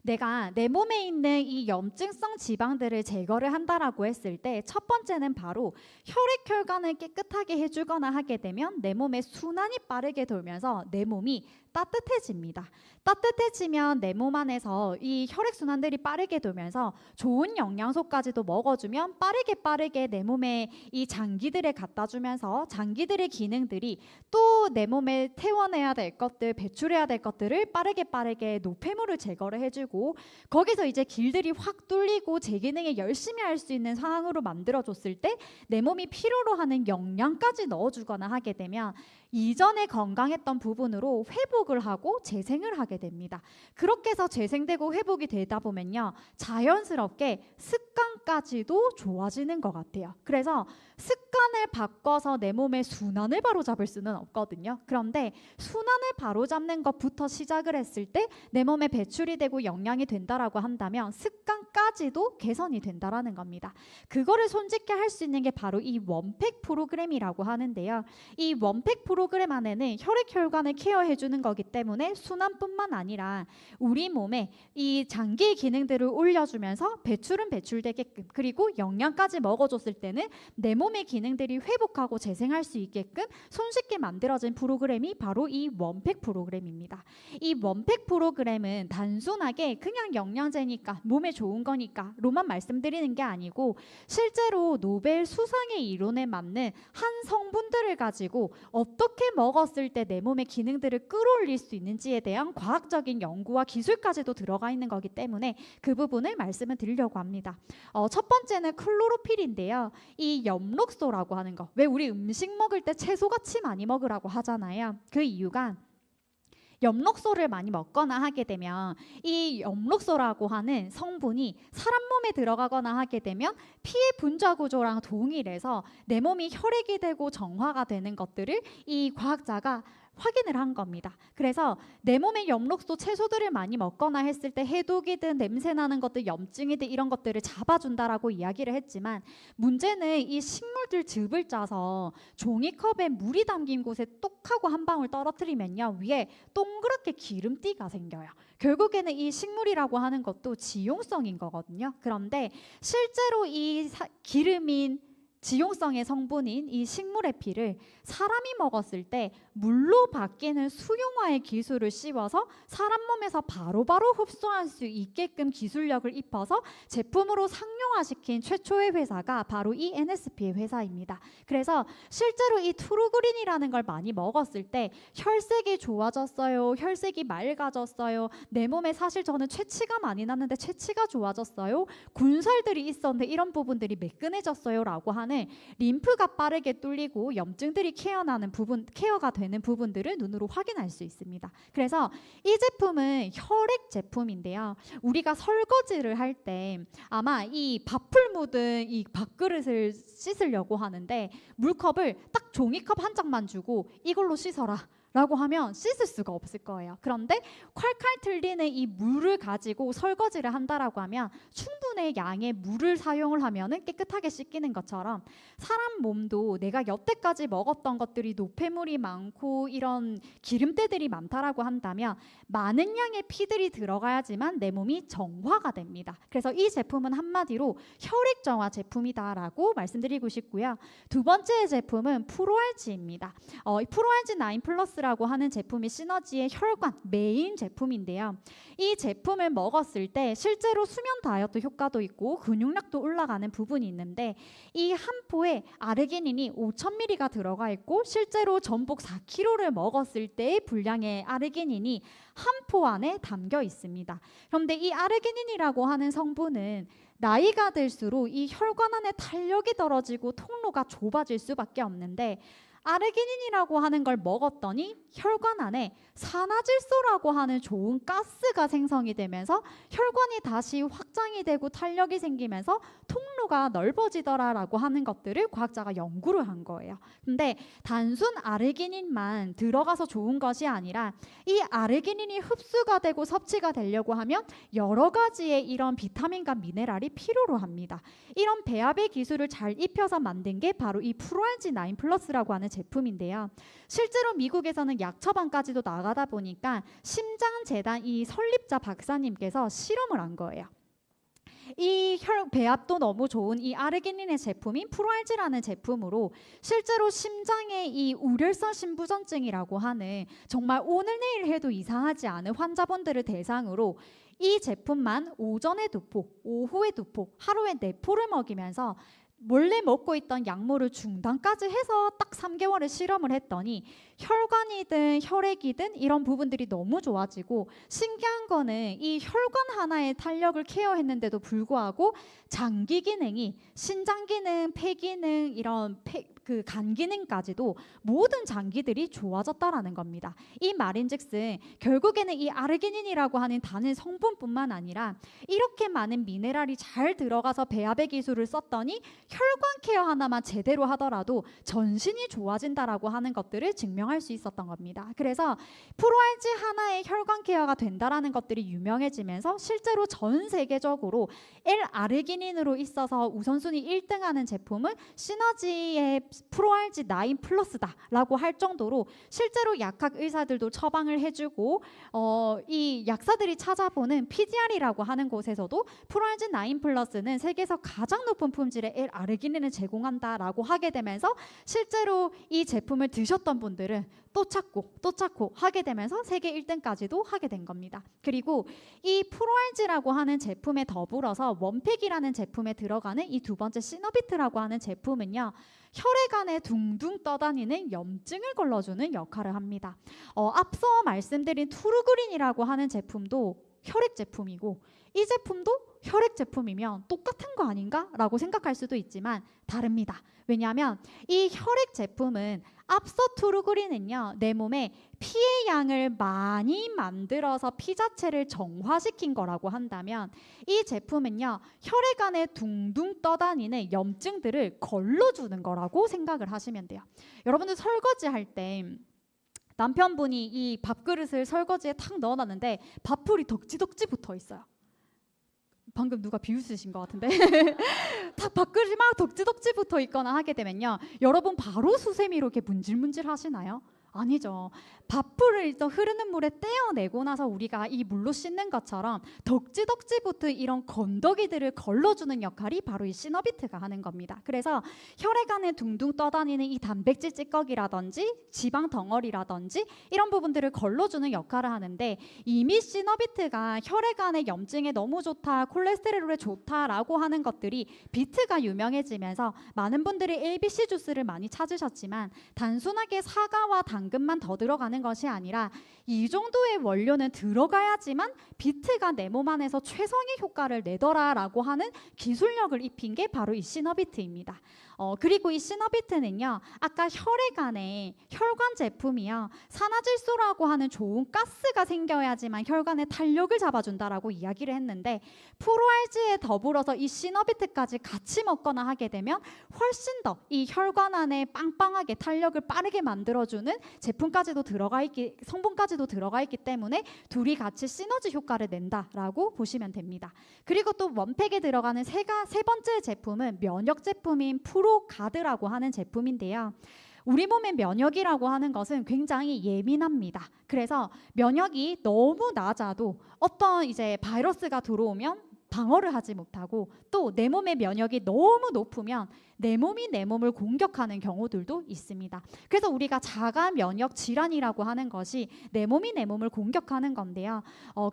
내가 내 몸에 있는 이 염증성 지방들을 제거를 한다라고 했을 때 첫 번째는 바로 혈액혈관을 깨끗하게 해주거나 하게 되면 내 몸의 순환이 빠르게 돌면서 내 몸이 따뜻해집니다. 따뜻해지면 내 몸 안에서 이 혈액순환들이 빠르게 돌면서 좋은 영양소까지도 먹어주면 빠르게 내 몸에 이 장기들에 갖다 주면서 장기들의 기능들이 또 내 몸에 태워내야 될 것들, 배출해야 될 것들을 빠르게 노폐물을 제거를 해주고, 거기서 이제 길들이 확 뚫리고 제 기능에 열심히 할 수 있는 상황으로 만들어줬을 때 내 몸이 필요로 하는 영양까지 넣어주거나 하게 되면 이전에 건강했던 부분으로 회복을 하고 재생을 하게 됩니다. 그렇게 해서 재생되고 회복이 되다 보면요, 자연스럽게 습관까지도 좋아지는 것 같아요. 그래서 습관을 바꿔서 내 몸의 순환을 바로잡을 수는 없거든요. 그런데 순환을 바로잡는 것부터 시작을 했을 때 내 몸에 배출이 되고 영양이 된다라고 한다면 습관 영양까지도 개선이 된다라는 겁니다. 그거를 손쉽게 할 수 있는 게 바로 이 원팩 프로그램이라고 하는데요. 이 원팩 프로그램 안에는 혈액 혈관을 케어해 주는 거기 때문에 순환뿐만 아니라 우리 몸에 이 장기 기능들을 올려주면서 배출은 배출되게끔, 그리고 영양까지 먹어줬을 때는 내 몸의 기능들이 회복하고 재생할 수 있게끔 손쉽게 만들어진 프로그램이 바로 이 원팩 프로그램입니다. 이 원팩 프로그램은 단순하게 그냥 영양제니까 몸에 좋은 거니까 로만 말씀드리는 게 아니고, 실제로 노벨 수상의 이론에 맞는 한 성분들을 가지고 어떻게 먹었을 때 내 몸의 기능들을 끌어올릴 수 있는지에 대한 과학적인 연구와 기술까지도 들어가 있는 거기 때문에 그 부분을 말씀을 드리려고 합니다. 첫 번째는 클로로필인데요. 이 엽록소라고 하는 거, 왜 우리 음식 먹을 때 채소같이 많이 먹으라고 하잖아요. 그 이유가 엽록소를 많이 먹거나 하게 되면 이 엽록소라고 하는 성분이 사람 몸에 들어가거나 하게 되면 피의 분자 구조랑 동일해서 내 몸이 혈액이 되고 정화가 되는 것들을 이 과학자가 확인을 한 겁니다. 그래서 내 몸에 엽록소 채소들을 많이 먹거나 했을 때 해독이든 냄새나는 것들, 염증이든 이런 것들을 잡아준다라고 이야기를 했지만, 문제는 이 식물들 즙을 짜서 종이컵에 물이 담긴 곳에 똑하고 한 방울 떨어뜨리면요, 위에 동그랗게 기름띠가 생겨요. 결국에는 이 식물이라고 하는 것도 지용성인 거거든요. 그런데 실제로 이 기름인 지용성의 성분인 이 식물의 피를 사람이 먹었을 때 물로 바뀌는 수용화의 기술을 씌워서 사람 몸에서 바로바로 흡수할 수 있게끔 기술력을 입혀서 제품으로 상용화시킨 최초의 회사가 바로 이 NSP의 회사입니다. 그래서 실제로 이 트루그린이라는 걸 많이 먹었을 때 혈색이 좋아졌어요, 혈색이 맑아졌어요, 내 몸에 사실 저는 체취가 많이 났는데 체취가 좋아졌어요, 군살들이 있었는데 이런 부분들이 매끈해졌어요 라고 하는 림프가 빠르게 뚫리고 염증들이 케어가 되는 부분들을 눈으로 확인할 수 있습니다. 그래서 이 제품은 혈액 제품인데요. 우리가 설거지를 할 때 아마 이 밥풀 묻은 이 밥그릇을 씻으려고 하는데 물컵을 딱 종이컵 한 장만 주고 이걸로 씻어라 라고 하면 씻을 수가 없을 거예요. 그런데 콸콸 틀리는 이 물을 가지고 설거지를 한다라고 하면 충분의 양의 물을 사용을 하면은 깨끗하게 씻기는 것처럼, 사람 몸도 내가 여태까지 먹었던 것들이 노폐물이 많고 이런 기름때들이 많다라고 한다면 많은 양의 피들이 들어가야지만 내 몸이 정화가 됩니다. 그래서 이 제품은 한마디로 혈액 정화 제품이다라고 말씀드리고 싶고요. 두 번째 제품은 프로알지입니다. 프로알지 9 플러스라고 하는 제품이 시너지의 혈관 메인 제품인데요. 이 제품을 먹었을 때 실제로 수면 다이어트 효과도 있고 근육량도 올라가는 부분이 있는데, 이 한 포에 아르기닌이 5,000mg가 들어가 있고 실제로 전복 4kg를 먹었을 때의 분량의 아르기닌이 한 포 안에 담겨 있습니다. 그런데 이 아르기닌이라고 하는 성분은 나이가 들수록 이 혈관 안에 탄력이 떨어지고 통로가 좁아질 수밖에 없는데, 아르기닌이라고 하는 걸 먹었더니 혈관 안에 산화질소라고 하는 좋은 가스가 생성이 되면서 혈관이 다시 확장이 되고 탄력이 생기면서 통로가 넓어지더라라고 하는 것들을 과학자가 연구를 한 거예요. 근데 단순 아르기닌만 들어가서 좋은 것이 아니라 이 아르기닌이 흡수가 되고 섭취가 되려고 하면 여러 가지의 이런 비타민과 미네랄이 필요로 합니다. 이런 배합의 기술을 잘 입혀서 만든 게 바로 이 프로알지 9 플러스라고 하는 제품인데요. 실제로 미국에서는 약 처방까지도 나가다 보니까 심장재단 이 설립자 박사님께서 실험을 한 거예요. 이 배합도 너무 좋은 이 아르기닌의 제품인 프로알지라는 제품으로 실제로 심장의 이 우렬성 심부전증이라고 하는 정말 오늘 내일 해도 이상하지 않은 환자분들을 대상으로 이 제품만 오전에 2포, 오후에 2포, 하루에 4포를 먹이면서 몰래 먹고 있던 약물을 중단까지 해서 딱 3개월을 실험을 했더니 혈관이든 혈액이든 이런 부분들이 너무 좋아지고, 신기한 거는 이 혈관 하나의 탄력을 케어했는데도 불구하고 장기 기능이 신장 기능, 폐 기능, 이런 간 기능까지도 모든 장기들이 좋아졌다라는 겁니다. 이 말인즉슨 결국에는 이 아르기닌이라고 하는 단일 성분뿐만 아니라 이렇게 많은 미네랄이 잘 들어가서 배합의 기술을 썼더니 혈관 케어 하나만 제대로 하더라도 전신이 좋아진다라고 하는 것들을 증명할 수 있었던 겁니다. 그래서 프로알지 하나의 혈관 케어가 된다라는 것들이 유명해지면서 실제로 전 세계적으로 L-아르기닌으로 있어서 우선순위 1등하는 제품은 시너지의 프로알지 9 플러스다라고 할 정도로 실제로 약학 의사들도 처방을 해주고 이 약사들이 찾아보는 PDR이라고 하는 곳에서도 프로알지 9 플러스는 세계에서 가장 높은 품질의 L-아르기닌을 제공한다라고 하게 되면서 실제로 이 제품을 드셨던 분들은 또 찾고 하게 되면서 세계 1등까지도 하게 된 겁니다. 그리고 이 프로알지라고 하는 제품에 더불어서 원팩이라는 제품에 들어가는 이 두 번째 시너비트라고 하는 제품은요, 혈액안에 둥둥 떠다니는 염증을 걸러주는 역할을 합니다. 앞서 말씀드린 투르그린이라고 하는 제품도 혈액 제품이고 이 제품도 혈액 제품이면 똑같은 거 아닌가? 라고 생각할 수도 있지만 다릅니다. 왜냐하면 이 혈액 제품은 앞서 투르그린은요, 내 몸에 피의 양을 많이 만들어서 피 자체를 정화시킨 거라고 한다면 이 제품은요, 혈액안에 둥둥 떠다니는 염증들을 걸러주는 거라고 생각을 하시면 돼요. 여러분들 설거지 할 때 남편분이 이 밥그릇을 설거지에 탁 넣어놨는데 밥풀이 덕지덕지 붙어 있어요. 방금 누가 비웃으신 것 같은데 다 밥그릇이 막 덕지덕지 붙어 있거나 하게 되면요, 여러분 바로 수세미로 이렇게 문질문질 하시나요? 아니죠. 밥풀을 일단 흐르는 물에 떼어내고 나서 우리가 이 물로 씻는 것처럼 덕지덕지 붙은 이런 건더기들을 걸러주는 역할이 바로 이 시너비트가 하는 겁니다. 그래서 혈액안에 둥둥 떠다니는 이 단백질 찌꺼기라든지 지방 덩어리라든지 이런 부분들을 걸러주는 역할을 하는데, 이미 시너비트가 혈액안의 염증에 너무 좋다, 콜레스테롤에 좋다라고 하는 것들이 비트가 유명해지면서 많은 분들이 ABC 주스를 많이 찾으셨지만 단순하게 사과와 당근만 더 들어가는 것이 아니라 이 정도의 원료는 들어가야지만 비트가 내 몸 안에서 최상의 효과를 내더라라고 하는 기술력을 입힌 게 바로 이 시너비트입니다. 그리고 이 시너비트는요, 아까 혈액안에 혈관 제품이요, 산화질소라고 하는 좋은 가스가 생겨야지만 혈관의 탄력을 잡아준다라고 이야기를 했는데, 프로알지에 더불어서 이 시너비트까지 같이 먹거나 하게 되면 훨씬 더 이 혈관 안에 빵빵하게 탄력을 빠르게 만들어주는 제품까지도 들어가 있기, 성분까지도 들어가 있기 때문에 둘이 같이 시너지 효과를 낸다라고 보시면 됩니다. 그리고 또 원팩에 들어가는 세 번째 제품은 면역 제품인 프로가드라고 하는 제품인데요. 우리 몸의 면역이라고 하는 것은 굉장히 예민합니다. 그래서 면역이 너무 낮아도 어떤 이제 바이러스가 들어오면 방어를 하지 못하고, 또 내 몸의 면역이 너무 높으면 내 몸이 내 몸을 공격하는 경우들도 있습니다. 그래서 우리가 자가 면역 질환이라고 하는 것이 내 몸이 내 몸을 공격하는 건데요.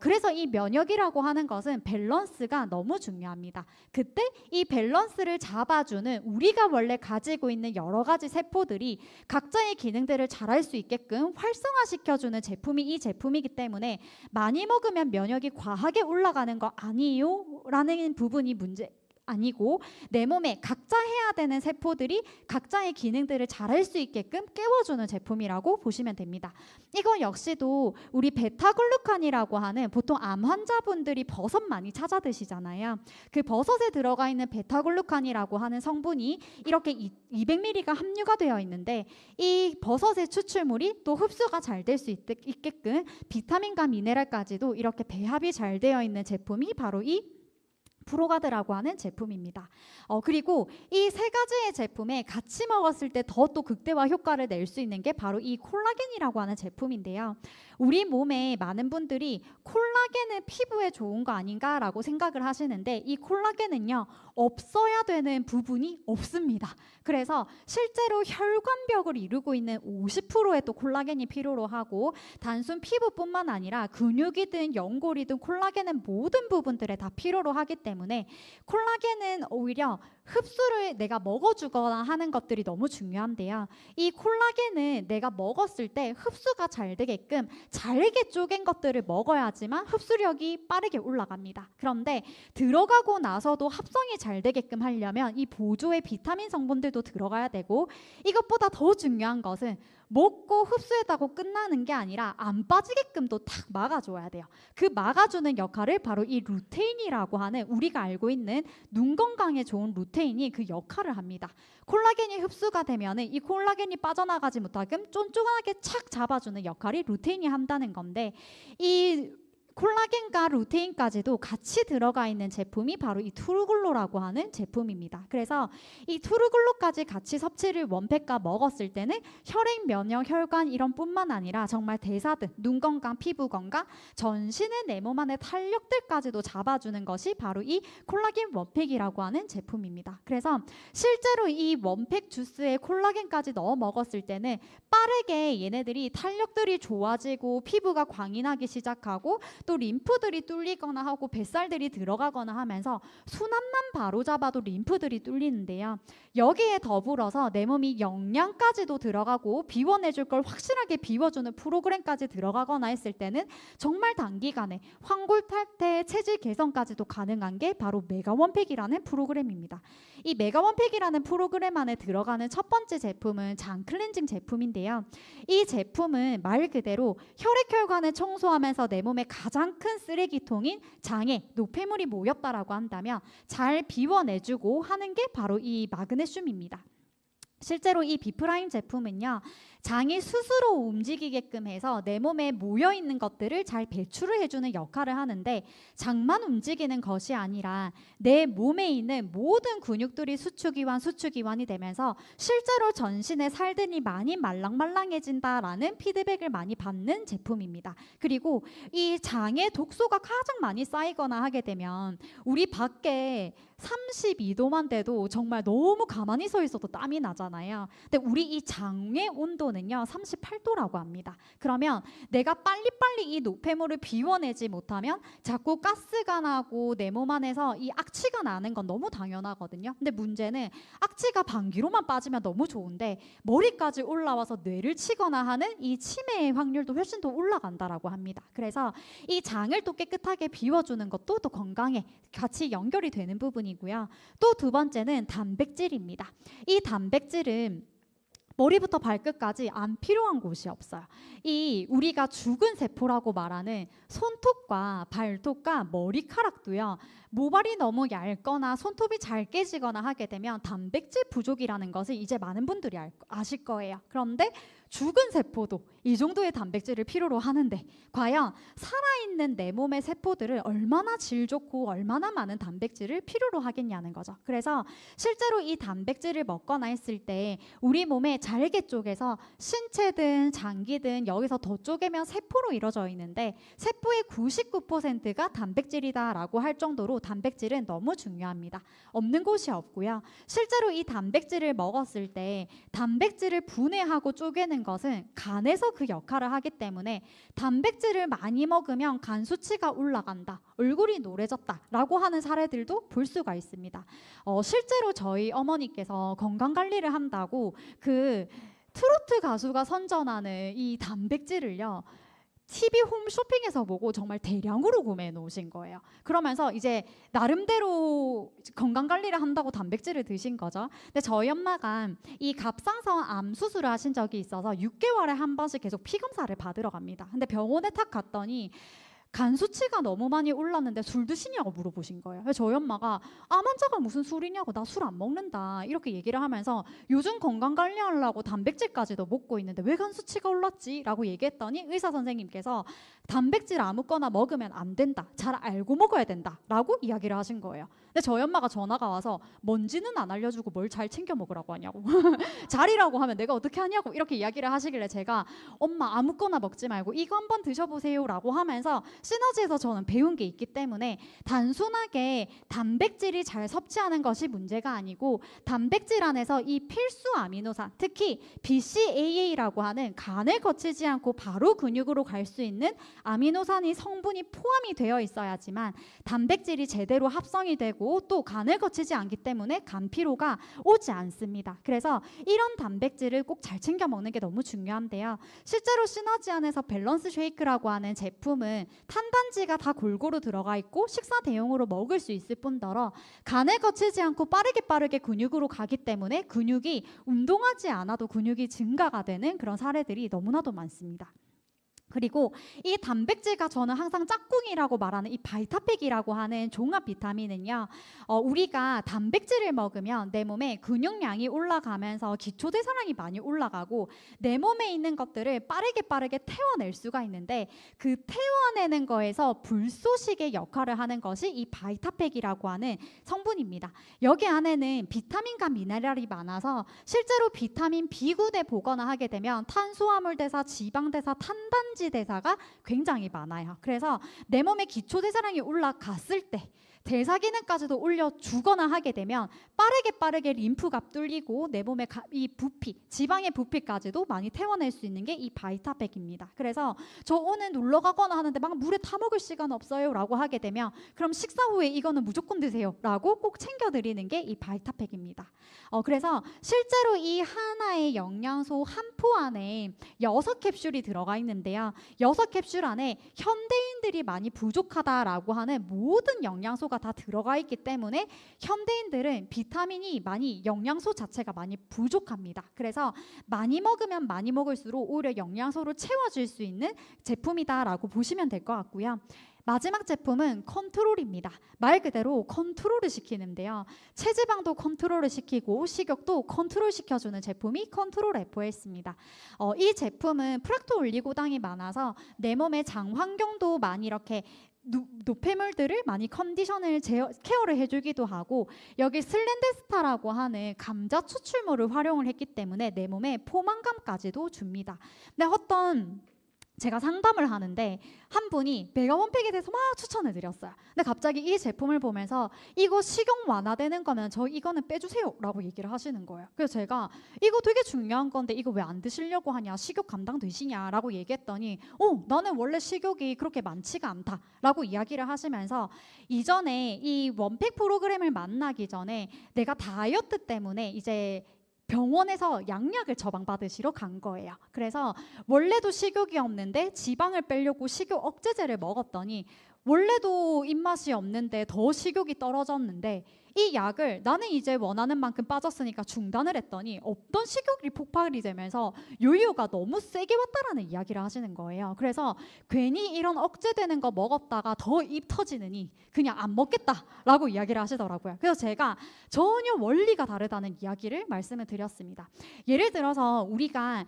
그래서 이 면역이라고 하는 것은 밸런스가 너무 중요합니다. 그때 이 밸런스를 잡아주는 우리가 원래 가지고 있는 여러 가지 세포들이 각자의 기능들을 잘할 수 있게끔 활성화시켜주는 제품이 이 제품이기 때문에 많이 먹으면 면역이 과하게 올라가는 거 아니에요? 라는 부분이 문제 아니고, 내 몸에 각자 해야 되는 세포들이 각자의 기능들을 잘할 수 있게끔 깨워주는 제품이라고 보시면 됩니다. 이거 역시도 우리 베타글루칸이라고 하는, 보통 암 환자분들이 버섯 많이 찾아 드시잖아요. 그 버섯에 들어가 있는 베타글루칸이라고 하는 성분이 이렇게 200mg가 함유가 되어 있는데, 이 버섯의 추출물이 또 흡수가 잘 될 수 있게끔 비타민과 미네랄까지도 이렇게 배합이 잘 되어 있는 제품이 바로 이 프로가드라고 하는 제품입니다. 그리고 이 세 가지의 제품에 같이 먹었을 때 더 또 극대화 효과를 낼 수 있는 게 바로 이 콜라겐이라고 하는 제품인데요. 우리 몸에 많은 분들이 콜라겐은 피부에 좋은 거 아닌가라고 생각을 하시는데, 이 콜라겐은요, 없어야 되는 부분이 없습니다. 그래서 실제로 혈관벽을 이루고 있는 50%의 또 콜라겐이 필요로 하고, 단순 피부뿐만 아니라 근육이든 연골이든 콜라겐은 모든 부분들에 다 필요로 하기 때문에 콜라겐은 오히려 흡수를 내가 먹어주거나 하는 것들이 너무 중요한데요. 이 콜라겐은 내가 먹었을 때 흡수가 잘 되게끔 잘게 쪼갠 것들을 먹어야지만 흡수력이 빠르게 올라갑니다. 그런데 들어가고 나서도 합성이 잘 되게끔 하려면 이 보조의 비타민 성분들도 들어가야 되고, 이것보다 더 중요한 것은 먹고 흡수했다고 끝나는 게 아니라 안 빠지게끔도 탁 막아줘야 돼요. 그 막아주는 역할을 바로 이 루테인이라고 하는, 우리가 알고 있는 눈 건강에 좋은 루테인 루테인이 그 역할을 합니다. 콜라겐이 흡수가 되면은 이 콜라겐이 빠져나가지 못하게끔 쫀쫀하게 착 잡아주는 역할이 루테인이 한다는 건데, 이 콜라겐과 루테인까지도 같이 들어가 있는 제품이 바로 이 투르글로라고 하는 제품입니다. 그래서 이 투르글로까지 같이 섭취를 원팩과 먹었을 때는 혈액, 면역, 혈관 이런 뿐만 아니라 정말 대사든 눈 건강, 피부 건강, 전신의 내 몸 안의 탄력들까지도 잡아주는 것이 바로 이 콜라겐 원팩이라고 하는 제품입니다. 그래서 실제로 이 원팩 주스에 콜라겐까지 넣어 먹었을 때는 빠르게 얘네들이 탄력들이 좋아지고 피부가 광이 나기 시작하고 또 림프들이 뚫리거나 하고 뱃살들이 들어가거나 하면서 순환만 바로 잡아도 림프들이 뚫리는데요. 여기에 더불어서 내 몸이 영양까지도 들어가고 비워내줄 걸 확실하게 비워주는 프로그램까지 들어가거나 했을 때는 정말 단기간에 황골 탈퇴, 체질 개선까지도 가능한 게 바로 메가원팩이라는 프로그램입니다. 이 메가원팩이라는 프로그램 안에 들어가는 첫 번째 제품은 장 클렌징 제품인데요. 이 제품은 말 그대로 혈액혈관을 청소하면서 내 몸에 가장 큰 쓰레기통인 장에 노폐물이 모였다라고 한다면 잘 비워내주고 하는 게 바로 이 마그네슘입니다. 실제로 이 비프라임 제품은요, 장이 스스로 움직이게끔 해서 내 몸에 모여있는 것들을 잘 배출을 해주는 역할을 하는데, 장만 움직이는 것이 아니라 내 몸에 있는 모든 근육들이 수축기관이 되면서 실제로 전신의 살들이 많이 말랑말랑해진다라는 피드백을 많이 받는 제품입니다. 그리고 이 장에 독소가 가장 많이 쌓이거나 하게 되면 우리 밖에 32도만 돼도 정말 너무 가만히 서 있어도 땀이 나잖아요. 근데 우리 이 장의 온도는요 38도라고 합니다. 그러면 내가 빨리빨리 이 노폐물을 비워내지 못하면 자꾸 가스가 나고 내 몸 안에서 이 악취가 나는 건 너무 당연하거든요. 근데 문제는 악취가 방귀로만 빠지면 너무 좋은데 머리까지 올라와서 뇌를 치거나 하는 이 치매의 확률도 훨씬 더 올라간다라고 합니다. 그래서 이 장을 또 깨끗하게 비워주는 것도 또 건강에 같이 연결이 되는 부분이고요. 또 두 번째는 단백질입니다. 이 단백질은 머리부터 발끝까지 안 필요한 곳이 없어요. 이 우리가 죽은 세포라고 말하는 손톱과 발톱과 머리카락도요, 모발이 너무 얇거나 손톱이 잘 깨지거나 하게 되면 단백질 부족이라는 것을 이제 많은 분들이 아실 거예요. 그런데 죽은 세포도 이 정도의 단백질을 필요로 하는데 과연 살아있는 내 몸의 세포들을 얼마나 질 좋고 얼마나 많은 단백질을 필요로 하겠냐는 거죠. 그래서 실제로 이 단백질을 먹거나 했을 때 우리 몸의 잘개 쪽에서 신체든 장기든 여기서 더 쪼개면 세포로 이루어져 있는데 세포의 99%가 단백질이다라고 할 정도로 단백질은 너무 중요합니다. 없는 곳이 없고요. 실제로 이 단백질을 먹었을 때 단백질을 분해하고 쪼개는 것은 간에서 그 역할을 하기 때문에 단백질을 많이 먹으면 간 수치가 올라간다, 얼굴이 노래졌다라고 하는 사례들도 볼 수가 있습니다. 실제로 저희 어머니께서 건강관리를 한다고 그 트로트 가수가 선전하는 이 단백질을요 TV 홈쇼핑에서 보고 정말 대량으로 구매해 놓으신 거예요. 그러면서 이제 나름대로 건강관리를 한다고 단백질을 드신 거죠. 근데 저희 엄마가 이 갑상선 암 수술을 하신 적이 있어서 6개월에 한 번씩 계속 피검사를 받으러 갑니다. 근데 병원에 탁 갔더니 간 수치가 너무 많이 올랐는데 술 드시냐고 물어보신 거예요. 그래서 저희 엄마가 암 환자가 무슨 술이냐고, 나 술 안 먹는다 이렇게 얘기를 하면서 요즘 건강관리하려고 단백질까지도 먹고 있는데 왜 간 수치가 올랐지? 라고 얘기했더니 의사 선생님께서 단백질 아무거나 먹으면 안 된다, 잘 알고 먹어야 된다 라고 이야기를 하신 거예요. 근데 저희 엄마가 전화가 와서 뭔지는 안 알려주고 뭘 잘 챙겨 먹으라고 하냐고 잘이라고 하면 내가 어떻게 하냐고 이렇게 이야기를 하시길래 제가 엄마 아무거나 먹지 말고 이거 한번 드셔보세요 라고 하면서 시너지에서 저는 배운 게 있기 때문에 단순하게 단백질이 잘 섭취하는 것이 문제가 아니고 단백질 안에서 이 필수 아미노산, 특히 BCAA라고 하는 간을 거치지 않고 바로 근육으로 갈 수 있는 아미노산이 성분이 포함이 되어 있어야지만 단백질이 제대로 합성이 되고 또 간을 거치지 않기 때문에 간 피로가 오지 않습니다. 그래서 이런 단백질을 꼭 잘 챙겨 먹는 게 너무 중요한데요. 실제로 시너지 안에서 밸런스 쉐이크라고 하는 제품은 탄단지가 다 골고루 들어가 있고 식사 대용으로 먹을 수 있을 뿐더러 간을 거치지 않고 빠르게 근육으로 가기 때문에 근육이 운동하지 않아도 근육이 증가가 되는 그런 사례들이 너무나도 많습니다. 그리고 이 단백질과 저는 항상 짝꿍이라고 말하는 이 바이타팩이라고 하는 종합 비타민은요, 우리가 단백질을 먹으면 내 몸에 근육량이 올라가면서 기초대사량이 많이 올라가고 내 몸에 있는 것들을 빠르게 태워낼 수가 있는데, 그 태워내는 거에서 불쏘시개 역할을 하는 것이 이 바이타팩이라고 하는 성분입니다. 여기 안에는 비타민과 미네랄이 많아서 실제로 비타민 B군에 보거나 하게 되면 탄수화물 대사, 지방 대사, 탄단지 대사가 굉장히 많아요. 그래서 내 몸의 기초 대사량이 올라갔을 때 대사 기능까지도 올려주거나 하게 되면 빠르게 림프가 뚫리고 내 몸의 이 부피, 지방의 부피까지도 많이 태워낼 수 있는 게 이 바이타팩입니다. 그래서 저 오늘 놀러 가거나 하는데 막 물에 타 먹을 시간 없어요 라고 하게 되면 그럼 식사 후에 이거는 무조건 드세요 라고 꼭 챙겨드리는 게 이 바이타팩입니다. 그래서 실제로 이 하나의 영양소 한 포 안에 6캡슐이 들어가 있는데요. 6캡슐 안에 현대인들이 많이 부족하다라고 하는 모든 영양소가 다 들어가 있기 때문에 현대인들은 비타민이 많이, 영양소 자체가 많이 부족합니다. 그래서 많이 먹으면 많이 먹을수록 오히려 영양소를 채워줄 수 있는 제품이다라고 보시면 될 것 같고요. 마지막 제품은 컨트롤입니다. 말 그대로 컨트롤을 시키는데요. 체지방도 컨트롤을 시키고 식욕도 컨트롤 시켜주는 제품이 컨트롤 FOS입니다. 이 제품은 프락토올리고당이 많아서 내 몸의 장 환경도 많이 이렇게 노폐물들을 많이 컨디션을 케어를 해주기도 하고, 여기 슬렌데스타라고 하는 감자 추출물을 활용을 했기 때문에 내 몸에 포만감까지도 줍니다. 근데 제가 상담을 하는데 한 분이 배가 원팩에 대해서 막 추천을 드렸어요. 근데 갑자기 이 제품을 보면서 이거 식욕 완화되는 거면 저 이거는 빼주세요 라고 얘기를 하시는 거예요. 그래서 제가 이거 되게 중요한 건데 이거 왜 안 드시려고 하냐, 식욕 감당 되시냐 라고 얘기했더니 나는 원래 식욕이 그렇게 많지가 않다 라고 이야기를 하시면서, 이전에 이 원팩 프로그램을 만나기 전에 내가 다이어트 때문에 이제 병원에서 양약을 처방받으시러 간 거예요. 그래서 원래도 식욕이 없는데 지방을 빼려고 식욕 억제제를 먹었더니 원래도 입맛이 없는데 더 식욕이 떨어졌는데, 이 약을 나는 이제 원하는 만큼 빠졌으니까 중단을 했더니 없던 식욕이 폭발이 되면서 요요가 너무 세게 왔다라는 이야기를 하시는 거예요. 그래서 괜히 이런 억제되는 거 먹었다가 더 입 터지느니 그냥 안 먹겠다라고 이야기를 하시더라고요. 그래서 제가 전혀 원리가 다르다는 이야기를 말씀을 드렸습니다. 예를 들어서 우리가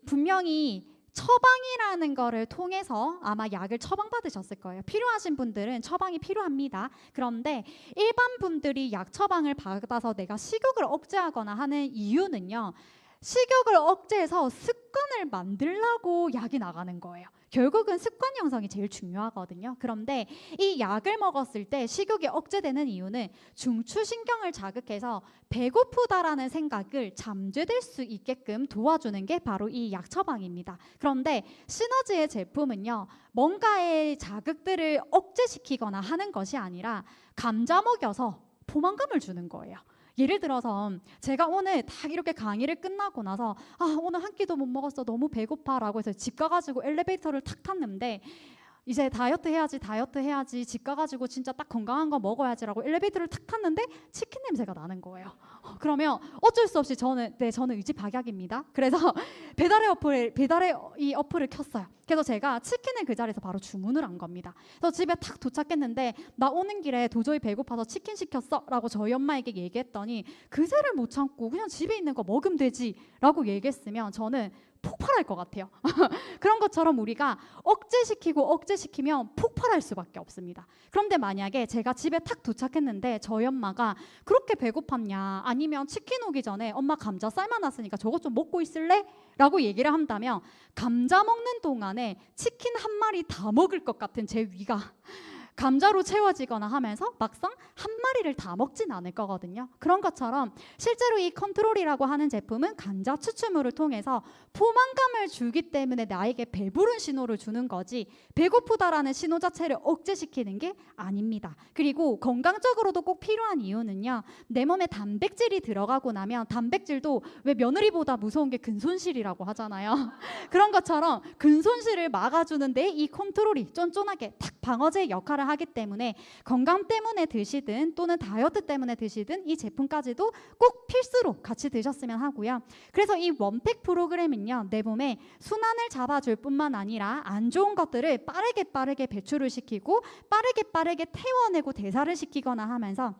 분명히 처방이라는 거를 통해서 아마 약을 처방받으셨을 거예요. 필요하신 분들은 처방이 필요합니다. 그런데 일반 분들이 약 처방을 받아서 내가 식욕을 억제하거나 하는 이유는요, 식욕을 억제해서 습관을 만들려고 약이 나가는 거예요. 결국은 습관 형성이 제일 중요하거든요. 그런데 이 약을 먹었을 때 식욕이 억제되는 이유는 중추신경을 자극해서 배고프다라는 생각을 잠재될 수 있게끔 도와주는 게 바로 이 약 처방입니다. 그런데 시너지의 제품은요, 뭔가의 자극들을 억제시키거나 하는 것이 아니라 감자 먹여서 포만감을 주는 거예요. 예를 들어서 제가 오늘 딱 이렇게 강의를 끝나고 나서 오늘 한 끼도 못 먹었어, 너무 배고파 라고 해서 집 가가지고 엘리베이터를 탁 탔는데, 이제 다이어트 해야지 집 가가지고 진짜 딱 건강한 거 먹어야지라고 엘리베이터를 탁 탔는데 치킨 냄새가 나는 거예요. 그러면 어쩔 수 없이 저는 의지박약입니다. 그래서 배달의 어플을 켰어요. 그래서 제가 치킨을 그 자리에서 바로 주문을 한 겁니다. 그래서 집에 탁 도착했는데 나 오는 길에 도저히 배고파서 치킨 시켰어 라고 저희 엄마에게 얘기했더니 그새를 못 참고 그냥 집에 있는 거 먹으면 되지 라고 얘기했으면 저는 폭발할 것 같아요. 그런 것처럼 우리가 억제시키면 폭발할 수밖에 없습니다. 그런데 만약에 제가 집에 탁 도착했는데 저희 엄마가 그렇게 배고팠냐, 아니면 치킨 오기 전에 엄마 감자 삶아놨으니까 저것 좀 먹고 있을래? 라고 얘기를 한다면 감자 먹는 동안에 치킨 한 마리 다 먹을 것 같은 제 위가 감자로 채워지거나 하면서 막상 한 마리를 다 먹진 않을 거거든요. 그런 것처럼 실제로 이 컨트롤이라고 하는 제품은 감자 추출물을 통해서 포만감을 주기 때문에 나에게 배부른 신호를 주는 거지 배고프다라는 신호 자체를 억제시키는 게 아닙니다. 그리고 건강적으로도 꼭 필요한 이유는요, 내 몸에 단백질이 들어가고 나면 단백질도 왜 며느리보다 무서운 게 근손실이라고 하잖아요. 그런 것처럼 근손실을 막아주는데 이 컨트롤이 쫀쫀하게 탁 방어제 역할을 하기 때문에 건강 때문에 드시든 또는 다이어트 때문에 드시든 이 제품까지도 꼭 필수로 같이 드셨으면 하고요. 그래서 이 원팩 프로그램은요, 내 몸에 순환을 잡아줄 뿐만 아니라 안 좋은 것들을 빠르게 배출을 시키고 빠르게 태워내고 대사를 시키거나 하면서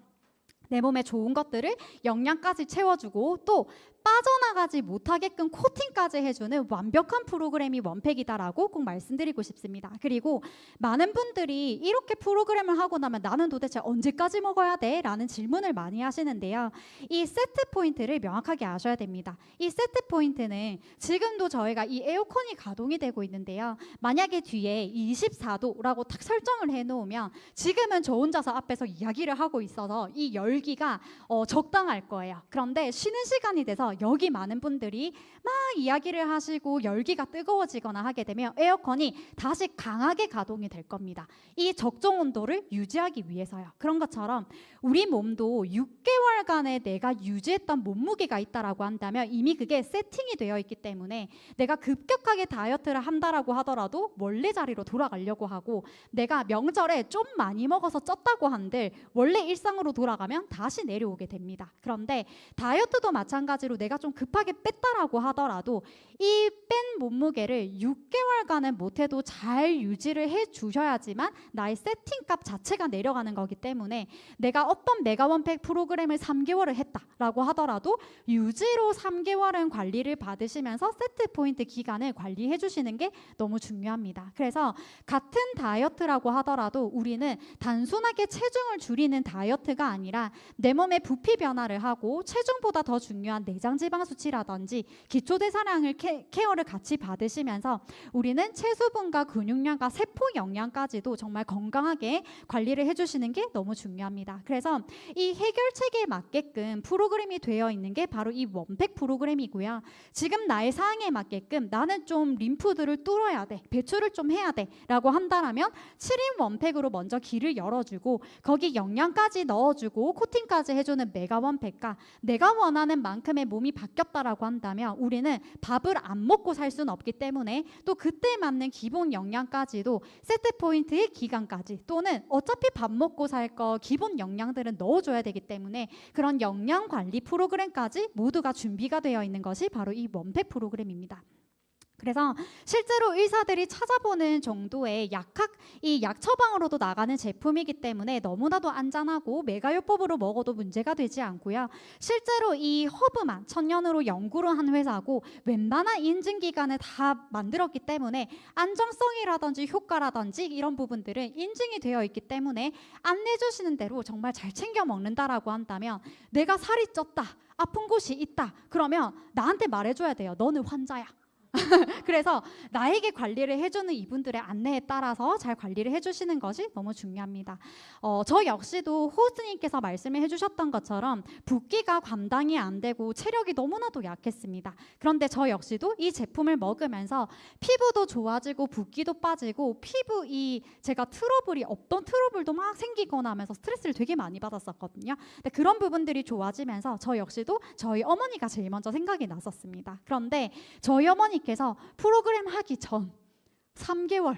내 몸에 좋은 것들을 영양까지 채워주고 또 빠져나가지 못하게끔 코팅까지 해주는 완벽한 프로그램이 원팩이다라고 꼭 말씀드리고 싶습니다. 그리고 많은 분들이 이렇게 프로그램을 하고 나면 나는 도대체 언제까지 먹어야 돼? 라는 질문을 많이 하시는데요. 이 세트 포인트를 명확하게 아셔야 됩니다. 이 세트 포인트는 지금도 저희가 이 에어컨이 가동이 되고 있는데요. 만약에 뒤에 24도라고 딱 설정을 해놓으면 지금은 저 혼자서 앞에서 이야기를 하고 있어서 이 열기가 적당할 거예요. 그런데 쉬는 시간이 돼서 여기 많은 분들이 막 이야기를 하시고 열기가 뜨거워지거나 하게 되면 에어컨이 다시 강하게 가동이 될 겁니다. 이 적정 온도를 유지하기 위해서요. 그런 것처럼 우리 몸도 6개월간의 내가 유지했던 몸무게가 있다라고 한다면 이미 그게 세팅이 되어 있기 때문에 내가 급격하게 다이어트를 한다라고 하더라도 원래 자리로 돌아가려고 하고 내가 명절에 좀 많이 먹어서 쪘다고 한들 원래 일상으로 돌아가면 다시 내려오게 됩니다. 그런데 다이어트도 마찬가지로 내가 좀 급하게 뺐다라고 하더라도 이 뺀 몸무게를 6개월간은 못해도 잘 유지를 해주셔야지만 나의 세팅값 자체가 내려가는 거기 때문에 내가 어떤 메가원팩 프로그램을 3개월을 했다라고 하더라도 유지로 3개월은 관리를 받으시면서 세트 포인트 기간을 관리해 주시는 게 너무 중요합니다. 그래서 같은 다이어트라고 하더라도 우리는 단순하게 체중을 줄이는 다이어트가 아니라 내 몸의 부피 변화를 하고 체중보다 더 중요한 내장 지방 수치라든지 기초 대사량을 케어를 같이 받으시면서 우리는 체수분과 근육량과 세포 영양까지도 정말 건강하게 관리를 해주시는 게 너무 중요합니다. 그래서 이 해결책에 맞게끔 프로그램이 되어 있는 게 바로 이 원팩 프로그램이고요. 지금 나의 상황에 맞게끔 나는 좀 림프들을 뚫어야 돼, 배출을 좀 해야 돼 라고 한다면 7인 원팩으로 먼저 길을 열어주고 거기 영양까지 넣어주고 코팅까지 해주는 메가 원팩과 내가 원하는 만큼의 몸이 바뀌었다라고 한다면 우리는 밥을 안 먹고 살 수는 없기 때문에 또 그때 맞는 기본 영양까지도 세트 포인트의 기간까지 또는 어차피 밥 먹고 살 거 기본 영양들은 넣어줘야 되기 때문에 그런 영양 관리 프로그램까지 모두가 준비가 되어 있는 것이 바로 이 원팩 프로그램입니다. 그래서 실제로 의사들이 찾아보는 정도의 이 약 처방으로도 나가는 제품이기 때문에 너무나도 안전하고 메가요법으로 먹어도 문제가 되지 않고요. 실제로 이 허브만 천연으로 연구를 한 회사고 웬만한 인증기관을 다 만들었기 때문에 안정성이라든지 효과라든지 이런 부분들은 인증이 되어 있기 때문에 안내주시는 대로 정말 잘 챙겨 먹는다라고 한다면 내가 살이 쪘다, 아픈 곳이 있다 그러면 나한테 말해줘야 돼요. 너는 환자야. 그래서 나에게 관리를 해주는 이분들의 안내에 따라서 잘 관리를 해주시는 것이 너무 중요합니다. 저 역시도 호스트님께서 말씀을 해주셨던 것처럼 붓기가 감당이 안 되고 체력이 너무나도 약했습니다. 그런데 저 역시도 이 제품을 먹으면서 피부도 좋아지고 붓기도 빠지고 제가 트러블이 없던 트러블도 막 생기거나 하면서 스트레스를 되게 많이 받았었거든요. 근데 그런 부분들이 좋아지면서 저 역시도 저희 어머니가 제일 먼저 생각이 났었습니다. 그런데 저희 어머니께서 프로그램 하기 전 3개월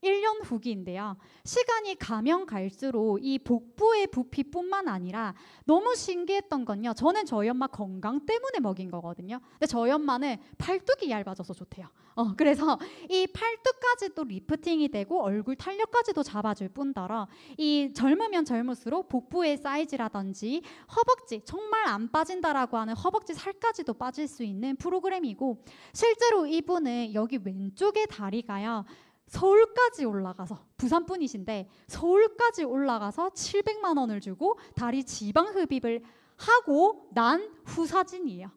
1년 후기인데요. 시간이 가면 갈수록 이 복부의 부피뿐만 아니라 너무 신기했던 건요. 저는 저희 엄마 건강 때문에 먹인 거거든요. 근데 저희 엄마는 팔뚝이 얇아져서 좋대요. 그래서 이 팔뚝까지도 리프팅이 되고 얼굴 탄력까지도 잡아줄 뿐더러 이 젊으면 젊을수록 복부의 사이즈라든지 허벅지 정말 안 빠진다라고 하는 허벅지 살까지도 빠질 수 있는 프로그램이고 실제로 이분은 여기 왼쪽의 다리가요. 서울까지 올라가서 부산 분이신데 서울까지 올라가서 700만 원을 주고 다리 지방 흡입을 하고 난 후 사진이에요.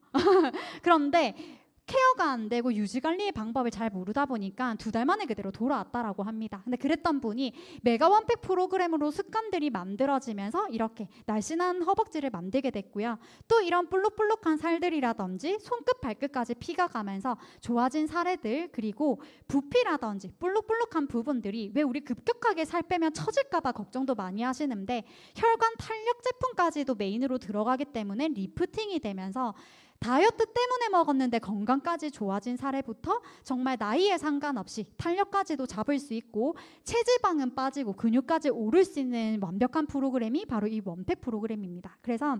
그런데 케어가 안 되고 유지 관리의 방법을 잘 모르다 보니까 2달 만에 그대로 돌아왔다라고 합니다. 근데 그랬던 분이 메가 원팩 프로그램으로 습관들이 만들어지면서 이렇게 날씬한 허벅지를 만들게 됐고요. 또 이런 볼록볼록한 살들이라든지 손끝 발끝까지 피가 가면서 좋아진 사례들 그리고 부피라든지 볼록볼록한 부분들이 왜 우리 급격하게 살 빼면 처질까봐 걱정도 많이 하시는데 혈관 탄력 제품까지도 메인으로 들어가기 때문에 리프팅이 되면서 다이어트 때문에 먹었는데 건강까지 좋아진 사례부터 정말 나이에 상관없이 탄력까지도 잡을 수 있고 체지방은 빠지고 근육까지 오를 수 있는 완벽한 프로그램이 바로 이 원팩 프로그램입니다. 그래서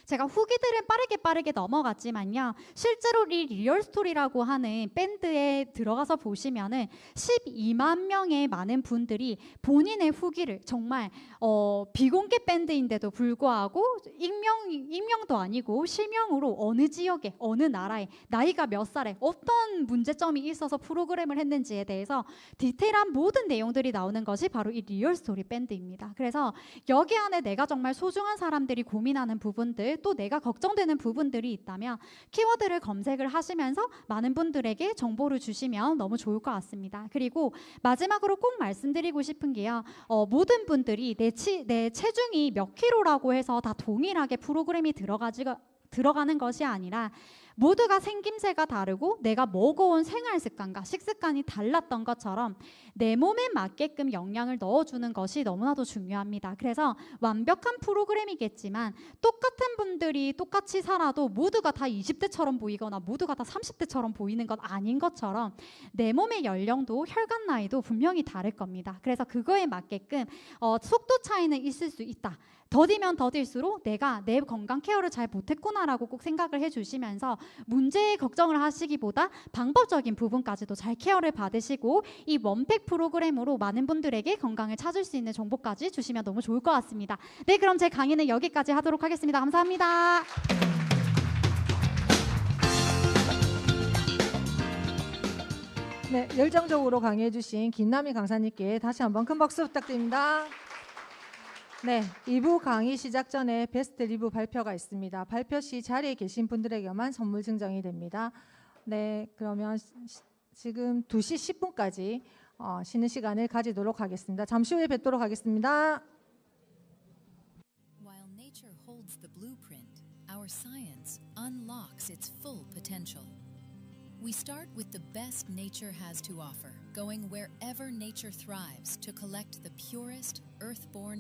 제가 후기들은 빠르게 넘어갔지만요. 실제로 이 리얼스토리라고 하는 밴드에 들어가서 보시면은 12만 명의 많은 분들이 본인의 후기를 정말 비공개 밴드인데도 불구하고 익명도 아니고 실명으로 어느 지역에 어느 나라에 나이가 몇 살에 어떤 문제점이 있어서 프로그램을 했는지에 대해서 디테일한 모든 내용들이 나오는 것이 바로 이 리얼스토리 밴드입니다. 그래서 여기 안에 내가 정말 소중한 사람들이 고민하는 부분들 또 내가 걱정되는 부분들이 있다면 키워드를 검색을 하시면서 많은 분들에게 정보를 주시면 너무 좋을 것 같습니다. 그리고 마지막으로 꼭 말씀드리고 싶은 게요. 모든 분들이 내 체중이 몇 킬로라고 해서 다 동일하게 프로그램이 들어가는 것이 아니라 모두가 생김새가 다르고 내가 먹어온 생활 습관과 식습관이 달랐던 것처럼 내 몸에 맞게끔 영양을 넣어주는 것이 너무나도 중요합니다. 그래서 완벽한 프로그램이겠지만 똑같은 분들이 똑같이 살아도 모두가 다 20대처럼 보이거나 모두가 다 30대처럼 보이는 것 아닌 것처럼 내 몸의 연령도 혈관 나이도 분명히 다를 겁니다. 그래서 그거에 맞게끔 속도 차이는 있을 수 있다. 더디면 더딜수록 내가 내 건강 케어를 잘 못했구나라고 꼭 생각을 해주시면서 문제에 걱정을 하시기보다 방법적인 부분까지도 잘 케어를 받으시고 이 원팩 프로그램으로 많은 분들에게 건강을 찾을 수 있는 정보까지 주시면 너무 좋을 것 같습니다. 네, 그럼 제 강의는 여기까지 하도록 하겠습니다. 감사합니다. 네, 열정적으로 강의해주신 김남희 강사님께 다시 한번 큰 박수 부탁드립니다. 네, 2부 강의 시작 전에 베스트 리뷰 발표가 있습니다. 발표 시 자리에 계신 분들에게만 선물 증정이 됩니다. 네, 그러면 지금 2시 10분까지 쉬는 시간을 가지도록 하겠습니다. 잠시 후에 뵙도록 하겠습니다. While nature holds the blueprint, our science unlocks its full potential. We start with the best nature has to offer, going wherever nature thrives to collect the purest, earth-born